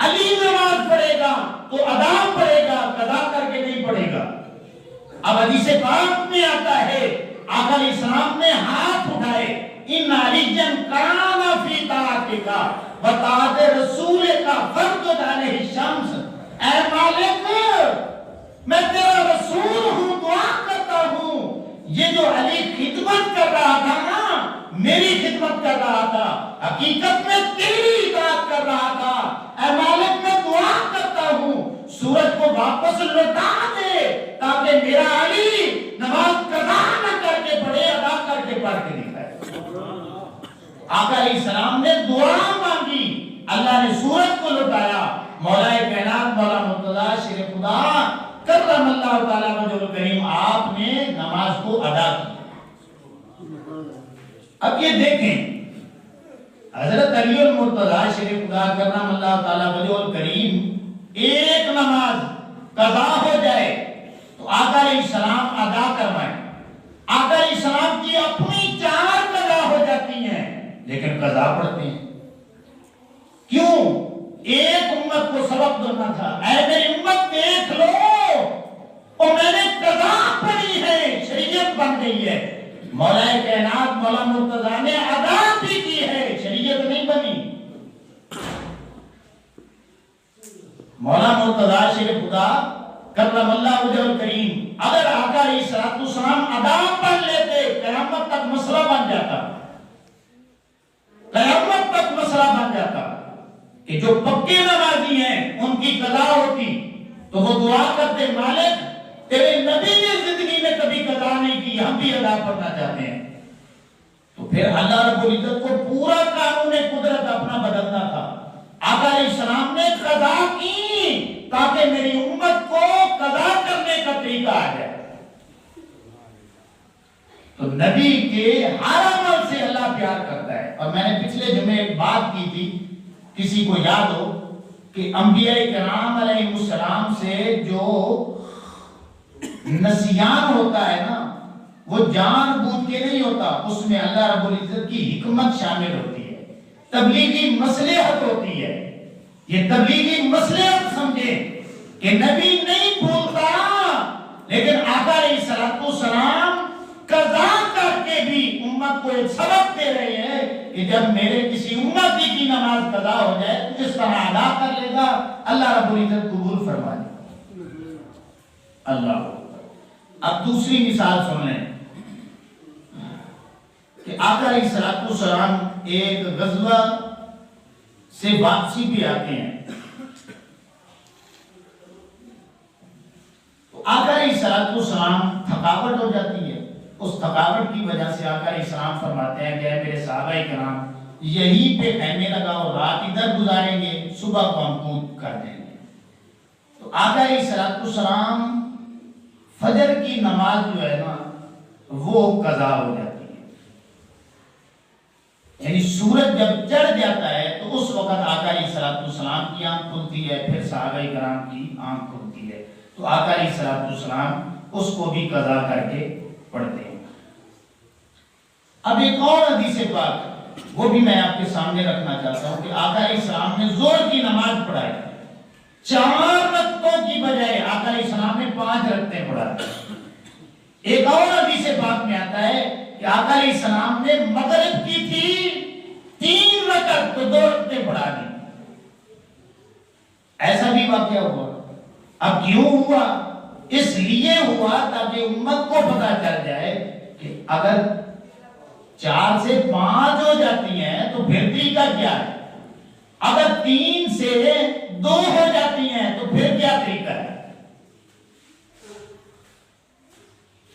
علی نماز پڑھے گا تو ادا پڑھے گا، قضا کر کے نہیں پڑھے گا۔ اب حدیث پاک میں آتا ہے آقا علیہ السلام نے ہاتھ اٹھائے، ان علیجن کان فی طاعتک و طاعت رسول کا فرض علیہ الشمس، اے مالک میں تیرا رسول ہوں، دعا کرتا ہوں یہ جو علی خدمت کر رہا تھا نا، میری خدمت کر رہا تھا، حقیقت میں تیری اطاعت کر رہا تھا۔ اے مالک میں دعا کرتا ہوں سورج کو واپس لوٹا دے تاکہ میرا علی نماز قضا نہ کر کے پڑھے، ادا کر کے پڑھ کے دکھائے۔ آقا علیہ السلام نے دعا مانگی، اللہ نے سورج کو لوٹایا، مولا کائنات مولا مرتضی شیر خدا کرم اللہ تعالیٰ وجہ الکریم آپ نے نماز کو ادا کی۔ اب یہ دیکھیں حضرت علی المرتضی شیر خدا کرم اللہ تعالیٰ وجہ الکریم ایک نماز قضا ہو جائے تو آقا علیہ السلام ادا کروائیں۔ آقا علیہ السلام کی اپنی 4 قضا ہو جاتی ہیں لیکن قضا پڑھتے ہیں، کیوں؟ ایک امت کو سبق دینا تھا، اے میری امت دیکھ لو، اور میں نے قضا پڑھی ہے، شریعت بن گئی ہے۔ مولا کائنات مولا مرتضی نے ادا بھی کی ہے، شریعت نہیں بنی۔ مولا مرتضی شیر خدا کرم اللہ وجہ الکریم اگر آقا علیہ السلام ادا پڑھ لیتے قیامت تک مسئلہ بن جاتا، قیامت تک مسئلہ بن جاتا کہ جو پکے نمازی ہیں ان کی قضا ہوتی تو وہ دعا کرتے مالک تیرے نبی نے زندگی میں کبھی قضا نہیں کی، ہم بھی ادا پڑھنا چاہتے ہیں۔ تو پھر اللہ رب العزت کو پورا قانون قدرت اپنا بدلنا تھا۔ آقا علیہ السلام نے قضا کی تاکہ میری امت کو قضا کرنے کا طریقہ آ جائے۔ تو نبی کے ہر عمل سے اللہ پیار کرتا ہے۔ اور میں نے پچھلے جمعے ایک بات کی تھی، کسی کو یاد ہو کہ انبیاء کرام علیہ السلام سے جو نسیان ہوتا ہے نا وہ جان بوجھ کے نہیں ہوتا، اس میں اللہ رب العزت کی حکمت شامل ہوتی ہے، تبلیغی مصلحت ہوتی ہے۔ یہ تبلیغی مصلحت سمجھیں کہ نبی نہیں بھولتا، لیکن آقا علیہ السلام قضا کر کے بھی امت کو ایک سبق دے رہے ہیں کہ جب میرے کسی امتی کی قضا ہو جائے تو اس طرح ادا کر لے گا، اللہ رب العزت قبول فرما لے گا۔ اللہ، اب دوسری مثال سن لیں کہ آقا علیہ الصلوۃ والسلام ایک غزوہ سے واپسی پہ آتے ہیں، تو آقا علیہ الصلوۃ والسلام تھکاوٹ ہو جاتی ہے، اس تھکاوٹ کی وجہ سے آقا علیہ السلام فرماتے ہیں کہ اے میرے صحابہ کرام یہیں پہ خیمے لگاؤ، رات ادھر گزاریں گے، صبح کو ہم کود کر دیں گے۔ تو آقا علیہ الصلوۃ والسلام فجر کی نماز جو ہے نا وہ قضا ہو جاتی ہے، یعنی سورج جب چڑھ جاتا ہے تو اس وقت آقا علیہ الصلوۃ والسلام کی آنکھ کھلتی ہے، پھر صحابہ کرام کی آنکھ کھلتی ہے، تو آقا علیہ الصلوۃ والسلام اس کو بھی قضا کر کے پڑھتے ہیں۔ اب ایک اور حدیث پاک وہ بھی میں آپ کے سامنے رکھنا چاہتا ہوں کہ آقا علیہ السلام نے زور کی نماز پڑھائی، 4 رکعتوں کی بجائے آقا علیہ السلام نے 5 رکعتیں پڑھائی۔ ایک اور حدیث پاک میں آتا ہے کہ آقا علیہ السلام نے مغرب کی تھی 3 رکعت تو 2 رکعتیں پڑھا دی۔ ایسا بھی واقعہ ہوا۔ اب کیوں ہوا؟ اس لیے ہوا تاکہ امت کو پتہ چل جائے کہ اگر 4 سے 5 ہو جاتی ہیں تو پھر طریقہ کیا ہے، اگر 3 سے 2 ہو جاتی ہیں تو پھر کیا طریقہ ہے۔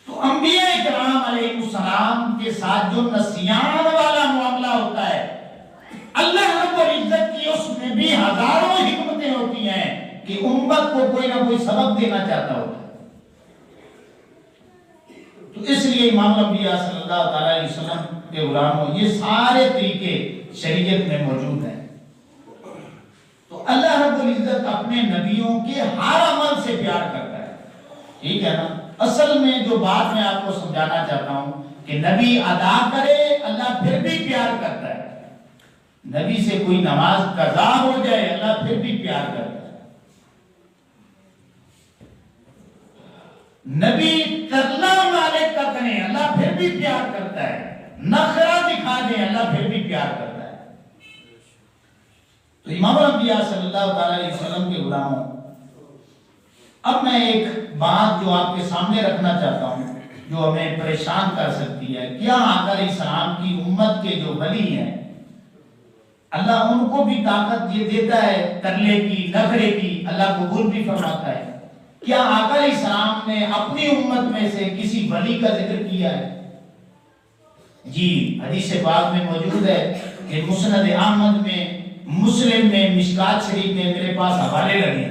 تو انبیاء کرام علیہ السلام کے ساتھ جو نسیان والا معاملہ ہوتا ہے، اللہ رب العزت کی اس میں بھی ہزاروں حکمتیں ہوتی ہیں کہ امت کو کوئی نہ کوئی سبق دینا چاہتا ہوتا ہے۔ تو اس لیے امام الانبیاء صلی اللہ تعالی علیہ وسلم کے غلاموں یہ سارے طریقے شریعت میں موجود ہیں۔ تو اللہ رب العزت اپنے نبیوں کے ہر عمل سے پیار کرتا ہے، ٹھیک ہے نا۔ اصل میں جو بات میں آپ کو سمجھانا چاہتا ہوں کہ نبی ادا کرے اللہ پھر بھی پیار کرتا ہے، نبی سے کوئی نماز قضا ہو جائے اللہ پھر بھی پیار کرتا ہے، نبی ترلا مالک کا کریں اللہ پھر بھی پیار کرتا ہے، نخرہ دکھا دیں اللہ پھر بھی پیار کرتا ہے۔ تو امام الانبیاء صلی اللہ تعالی علیہ وسلم کے غلاموں، اب میں ایک بات جو آپ کے سامنے رکھنا چاہتا ہوں جو ہمیں پریشان کر سکتی ہے، کیا آقا علیہ السلام کی امت کے جو ولی ہیں اللہ ان کو بھی طاقت یہ دیتا ہے ترلے کی، نخرے کی، اللہ قبول بھی فرماتا ہے؟ کیا آقا علیہ السلام نے اپنی امت میں سے کسی ولی کا ذکر کیا ہے؟ جی حدیث پاک میں موجود ہے کہ مسند احمد میں، مسلم میں، مشکات شریف میں میرے پاس حوالے لگے،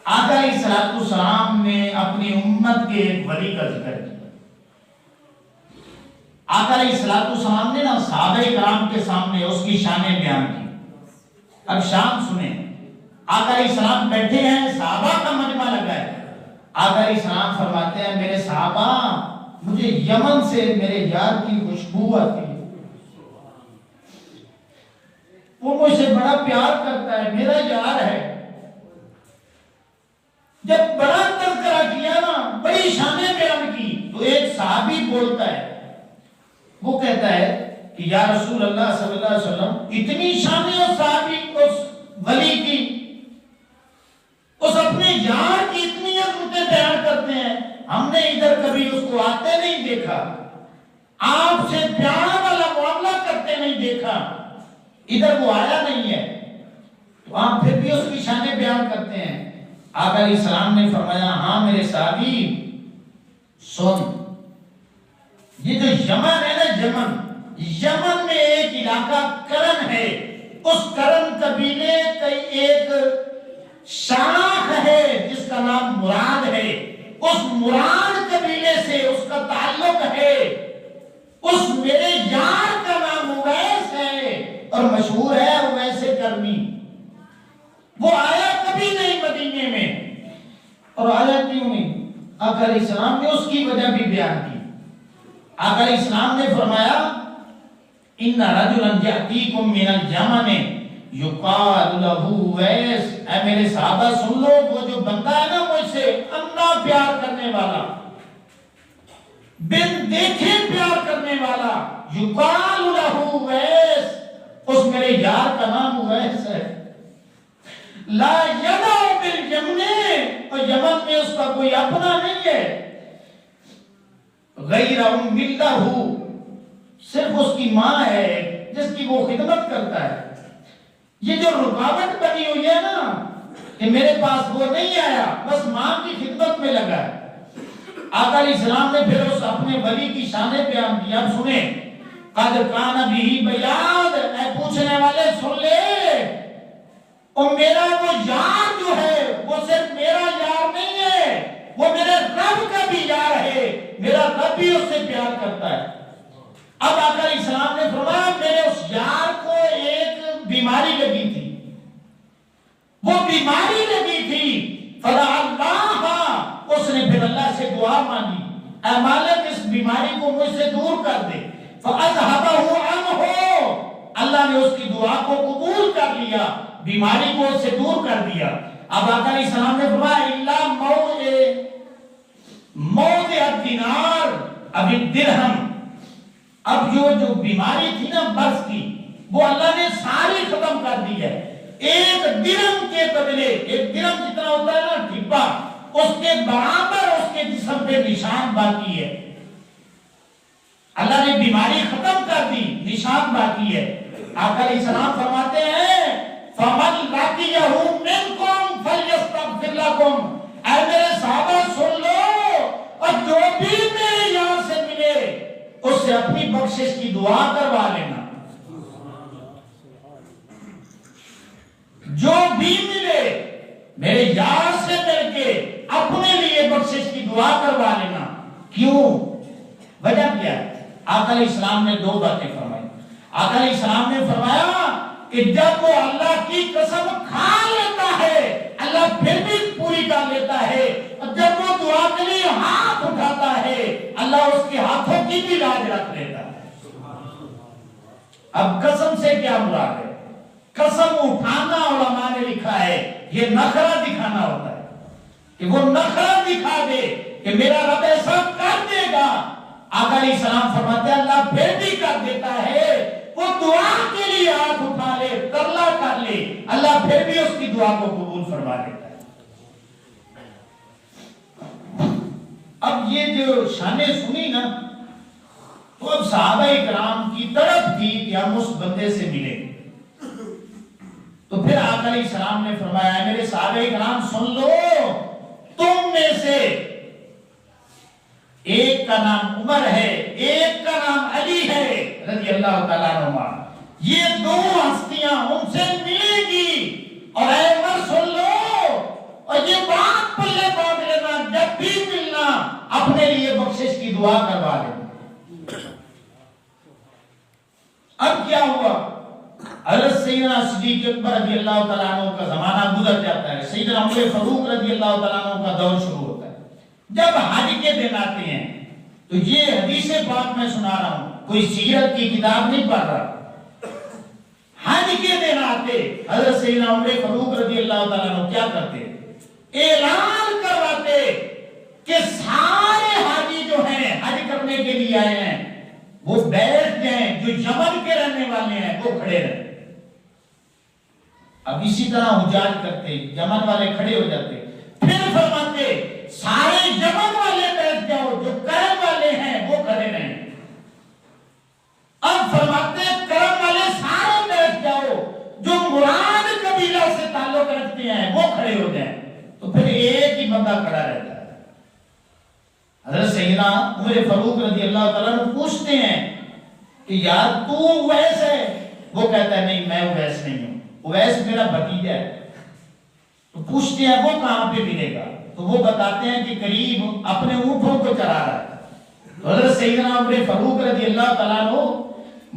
آقا علیہ السلام نے اپنی امت کے ایک ولی کا ذکر کیا۔ آقا علیہ السلام نے نا صحابہ کرام کے سامنے اس کی شانیں بیان کی۔ اب شان سنیں، آقا علیہ السلام بیٹھے ہیں، صحابہ کا مجمع لگا ہے، آقا علیہ السلام فرماتے ہیں میرے صحابہ مجھے یمن سے میرے یار کی خوشبو آتی ہے، وہ مجھ سے بڑا پیار کرتا ہے، میرا یار ہے۔ جب بڑا تذکرہ کیا نا، بڑی شانیں بیان کی، تو ایک صحابی بولتا ہے، وہ کہتا ہے کہ یا رسول اللہ صلی اللہ علیہ وسلم اتنی شانیں اس صحابی اس ولی کی، اس اپنے یار کی اتنی عظمتیں بیان کرتے ہیں، ہم نے ادھر کبھی اس کو آتے نہیں دیکھا، آپ سے پیار والا معاملہ کرتے نہیں دیکھا، ادھر وہ آیا نہیں ہے، تو آپ پھر بھی اس کی شانیں بیان کرتے ہیں۔ آقا علیہ السلام نے فرمایا ہاں میرے صحابی سن، یہ جو یمن ہے نا، یمن میں ایک علاقہ کرن ہے، اس کرن قبیلے کا ایک شاخ ہے جس کا نام مراد ہے، اس مراد قبیلے سے اس کا تعلق ہے، اس میرے یار کا نام اویس ہے اور مشہور ہے اویس کرمی، وہ آیا کبھی نہیں مدینے میں، اور آیا کیوں نہیں؟ آقا علیہ السلام نے اس کی وجہ بھی بیان کی۔ آقا علیہ السلام نے فرمایا ان رجلا یاتیکم من الیمن یقال له اویس، اے میرے صحابہ سن لو، وہ جو بندہ ہے نا مجھ سے انا پیار کرنے والا، بن دیکھے پیار کرنے والا، یقال له اویس، اس میرے یار کا نام اویس ہے، لا یدع بالیمن، اور یمن میں اس کا کوئی اپنا نہیں ہے، غیر ام لہ، صرف اس کی ماں ہے جس کی وہ خدمت کرتا ہے۔ یہ جو رکاوٹ بنی ہوئی ہے نا کہ میرے پاس وہ نہیں آیا، بس ماں کی خدمت میں لگا ہے۔ آقا علیہ السلام نے پھر اس اپنے ولی کی شان بیان کی۔ اب سنیں، قد کان بہ بیاض، اے پوچھنے والے سن لے، اور میرا وہ یار جو ہے وہ صرف میرا یار نہیں ہے، وہ میرے رب کا بھی یار ہے، میرا رب بھی اس سے پیار کرتا ہے۔ اب آقا علیہ السلام نے فرمایا میرے اس یار کو ایک بیماری لگی تھی، وہ بیماری لگی تھی، فدعا اللہ، اس نے پھر اللہ سے دعا مانگی، اے مالک اس بیماری کو مجھ سے دور کر دے، فَأَذْهَبَهُ عَنْهُ، اللہ نے اس کی دعا کو قبول کر لیا، بیماری کو اس سے دور کر دیا۔ اب آقا علیہ السلام نے فرمایا اِلَّا موضع الدینار، اب الدرہم، اب جو بیماری تھی نا برس کی، وہ اللہ نے ساری ختم کر دی ہے۔ ایک درہم کے بدلے، ایک درہم جتنا ہوتا ہے نا ڈھبا، اس کے برابر اس کے جسم پہ نشان باقی ہے۔ اللہ نے بیماری ختم کر دی، نشان باقی ہے۔ آقا علیہ السلام فرماتے ہیں فَمَنْ لَقِيَهُ مِنْكُمْ فَلْيَسْتَغْفِرْ لَكُمْ، اے میرے صحابہ سن لو، اور جو بھی میرے یار سے ملے اس سے اپنی بخشش کی دعا کروا لینا، جو بھی ملے میرے یار سے مل کے اپنے لیے بخشش کی دعا کروا لینا۔ کیوں؟ وجہ کیا ہے؟ آقا علیہ السلام نے دو باتیں فرمائی۔ آقا علیہ السلام نے فرمایا کہ جب وہ اللہ کی قسم کھا لیتا ہے اللہ پھر بھی پوری کر لیتا ہے، اور جب وہ دعا کے لیے ہاتھ اٹھاتا ہے اللہ اس کے ہاتھوں کی بھی لاج رکھ لیتا ہے۔ اب قسم سے کیا مراد ہے؟ قسم اٹھانا علماء نے لکھا ہے یہ نخرہ دکھانا ہوتا ہے، کہ وہ نخرہ دکھا دے کہ میرا رب ایسا کر دے گا۔ آقا علیہ السلام فرماتے ہیں اللہ پھر بھی کر دیتا ہے، وہ دعا کے لیے ہاتھ اٹھا لے، ترلا کر لے، اللہ پھر بھی اس کی دعا کو قبول فرما دیتا ہے۔ اب یہ جو شانیں سنی نا تو اب صحابہ کرام کی طرف تھی کہ ہم اس بندے سے ملیں، تو پھر آقا علیہ السلام نے فرمایا میرے صحابہ کرام سن لو، تم میں سے ایک کا نام عمر ہے، ایک کا نام علی ہے رضی اللہ تعالیٰ عنہ، یہ دو ہستیاں ان سے ملیں گی، اور اے عمر سن لو، اور یہ بات پلے باندھ لینا جب بھی ملنا اپنے لیے بخشش کی دعا کروا لینا۔ اب کیا ہوا؟ حضرت سیدنا صدیق اکبر رضی اللہ تعالیٰ عنہ کا زمانہ گزر جاتا ہے، سیدنا عمر فاروق رضی اللہ تعالیٰ عنہ کا دور شروع ہوتا ہے۔ جب حج کے دن آتے ہیں تو یہ حدیث پاک میں سنا رہا ہوں، کوئی سیرت کی کتاب نہیں پڑھ رہا، حج کے دن آتے حضرت سیدنا عمر فاروق رضی اللہ تعالیٰ عنہ کیا کرتے؟ اعلان کرواتے کہ سارے حاجی جو ہیں حج کرنے کے لیے آئے ہیں وہ بیٹھ جائیں، جو یمن کے رہنے والے ہیں وہ کھڑے رہیں۔ اب اسی طرح حجاج کرتے، یمن والے کھڑے ہو جاتے، پھر فرماتے سارے یمن والے بیٹھ جاؤ، جو کرم والے ہیں وہ کھڑے رہیں۔ اب فرماتے کرم والے سارے بیٹھ جاؤ، جو مراد قبیلہ سے تعلق رکھتے ہیں وہ کھڑے ہو جائیں، تو پھر ایک ہی بندہ کھڑا رہتا ہے۔ حضرت سیدنا عمر فاروق رضی اللہ تعالیٰ عنہ پوچھتے ہیں کہ یار تو اویس ہے؟ وہ کہتا ہے نہیں میں اویس نہیں ہوں، اویس میرا بھتیجا ہے۔ تو پوچھتے ہیں وہ کہاں پہ ملے گا؟ تو وہ بتاتے ہیں کہ قریب اپنے اونٹوں کو چرا رہا ہے۔ حضرت سیدنا عمر فاروق رضی اللہ تعالیٰ عنہ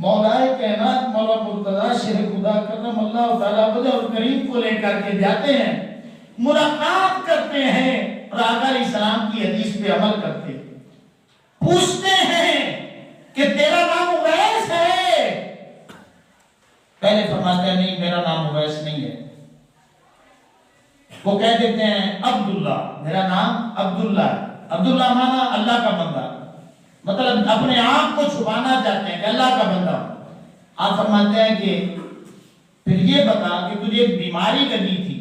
مولا کائنات مولا مرتضی شیخ خدا کرم اللہ تعالیٰ وجہ اور کریم کو لے کر کے جاتے ہیں، ملاقات کرتے ہیں، اور آقا علیہ السلام کی حدیث پہ عمل کرتے، پوچھتے ہیں کہ تیرا نام اویس ہے؟ پہلے فرماتے ہیں نہیں میرا نام اویس نہیں ہے، وہ کہہ دیتے ہیں عبداللہ، میرا نام عبداللہ ہے۔ عبداللہ مانا اللہ کا بندہ، مطلب اپنے آپ کو چھپانا چاہتے ہیں کہ اللہ کا بندہ۔ آپ فرماتے ہیں کہ پھر یہ بتا کہ تجھے ایک بیماری لگی تھی،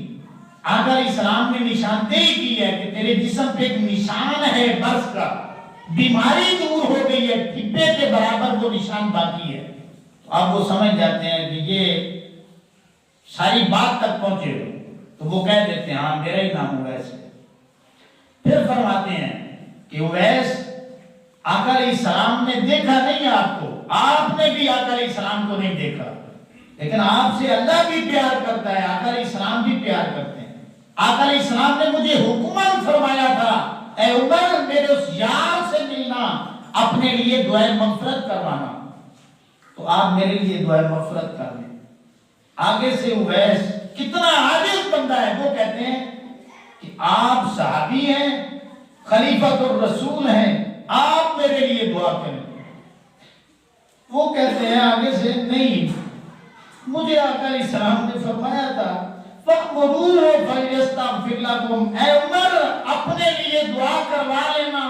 آقا علیہ السلام نے نشاندہی کی ہے کہ تیرے جسم پہ ایک نشان ہے برس کا، بیماری دور ہو گئی ہے، ٹھپے کے برابر وہ نشان باقی ہے۔ تو اب وہ سمجھ جاتے ہیں کہ یہ ساری بات تک پہنچے ہو، تو وہ کہہ دیتے ہیں ہاں میرا ہی نام اویس ہے۔ پھر فرماتے ہیں کہ اویس آقا علیہ السلام نے دیکھا نہیں آپ کو، آپ نے بھی آقا علیہ السلام کو نہیں دیکھا، لیکن آپ سے اللہ بھی پیار کرتا ہے، آقا علیہ السلام بھی پیار کرتے ہیں۔ آقا علیہ السلام نے مجھے حکم فرمایا تھا، اے عمر میرے اس یار سے ملنا، اپنے لیے دعائے مغفرت کروانا، تو آپ میرے لیے دعائے مغفرت کر لیں۔ آگے سے اویس کتنا عاجز بندہ ہے، وہ کہتے ہیں کہ آپ صحابی ہیں، خلیفۃ الرسول ہیں، آپ میرے لیے دعا کریں۔ وہ کہتے ہیں آگے سے نہیں، مجھے آقا علیہ السلام نے فرمایا تھا فَأْمُرُوهُ فَلْيَسْتَغْفِرْ لَكُمْ، اے عمر اپنے لیے دعا کروا لینا،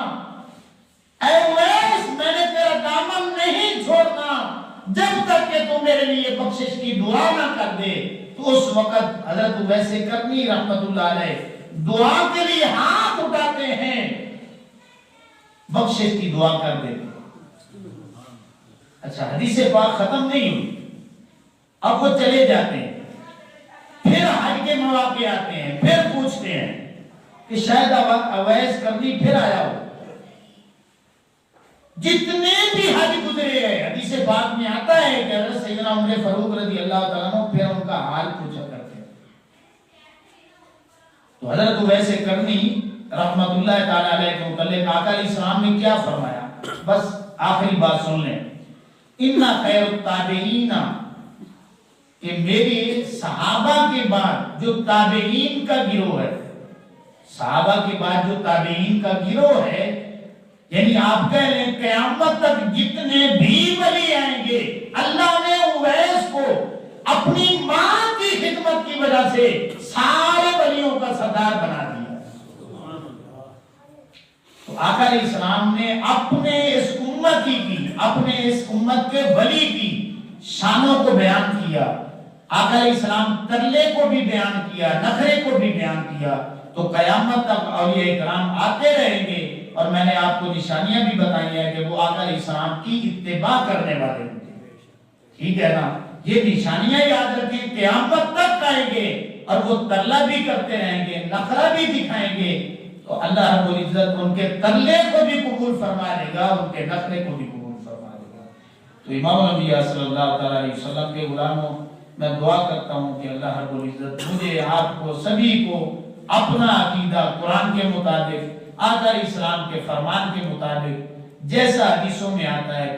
اے اویس میں نے تیرا دامن نہیں چھوڑنا جب تک کہ تو میرے لیے بخشش کی دعا نہ کر دے۔ تو اس وقت حضرت اویس کرنی رحمت اللہ علیہ دعا کے لیے ہاتھ اٹھاتے ہیں، بخشش کی دعا کر دے۔ اچھا حدیث پاک ختم نہیں ہوئی، اب وہ چلے جاتے ہیں، پھر حج کے مواقع آتے ہیں، پھر پوچھتے ہیں کہ شاید اویس کرنی پھر آیا ہو۔ جتنے بھی حج گزرے ہیں حدیث پاک میں آتا ہے کہ حضرت سیدنا عمر فاروق رضی اللہ تعالیٰ عنہ پھر ان کا حال پوچھا کرتے ہیں۔ تو حضرت اویس کرنی رحمت اللہ تعالیٰ علیہ کے متعلق آقا علیہ السلام نے کیا فرمایا، بس آخری بات سن لیں، اِنَّ خَيْرُ التَّابِعِينَ، کہ میری صحابہ کے بعد جو تابعین کا گروہ ہے، صحابہ کے بعد جو تابعین کا گروہ ہے، یعنی آپ کہہ لیں قیامت تک جتنے بھی ولی آئیں گے، اللہ نے اویس کو اپنی ماں کی خدمت کی وجہ سے سارے ولیوں کا سردار بنا دیا۔ تو آقا علیہ السلام نے اپنے اس امتی کی، اپنے اس امت کے ولی کی شانوں کو بیان کیا، آقا علیہ السلام ترلے کو بھی بیان کیا، نخرے کو بھی بیان کیا۔ تو قیامت تک اولیاء کرام آتے رہیں گے، اور میں نے آپ کو نشانیاں بھی بتائی ہیں کہ وہ آقا علیہ السلام کی اتباع کرنے والے ہوں گے، ٹھیک ہے نا؟ یہ نشانیاں یاد رکھیں، قیامت تک آئیں گے اور وہ ترلا بھی کرتے رہیں گے، نخرہ بھی دکھائیں گے، تو اللہ رب العزت ان کے ترلے کو بھی قبول فرما لے گا، ان کے نخرے کو بھی قبول فرما لے گا۔ تو امام الانبیاء صلی اللہ تعالیٰ علیہ وسلم کے غلاموں، میں دعا کرتا ہوں کہ اللہ رب العزت مجھے، آپ کو، سبھی کو اپنا عقیدہ قرآن کے مطابق، آقا علیہ السلام کے فرمان کے مطابق جیسا حدیثوں میں آتا ہے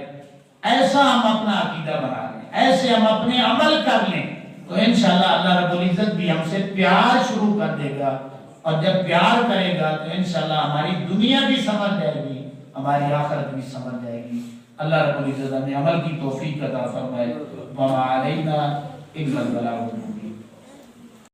ایسا ہم اپنا عقیدہ بنا لیں، ایسے ہم اپنے عمل کر لیں، تو انشاءاللہ اللہ رب العزت بھی ہم سے پیار شروع کر دے گا، اور جب پیار کرے گا تو انشاءاللہ ہماری دنیا بھی سمجھ جائے گی، ہماری آخرت بھی سمجھ جائے گی۔ اللہ رب العزت ہمیں عمل کی توفیق عطا فرمائے۔ وما علینا الا البلاغ۔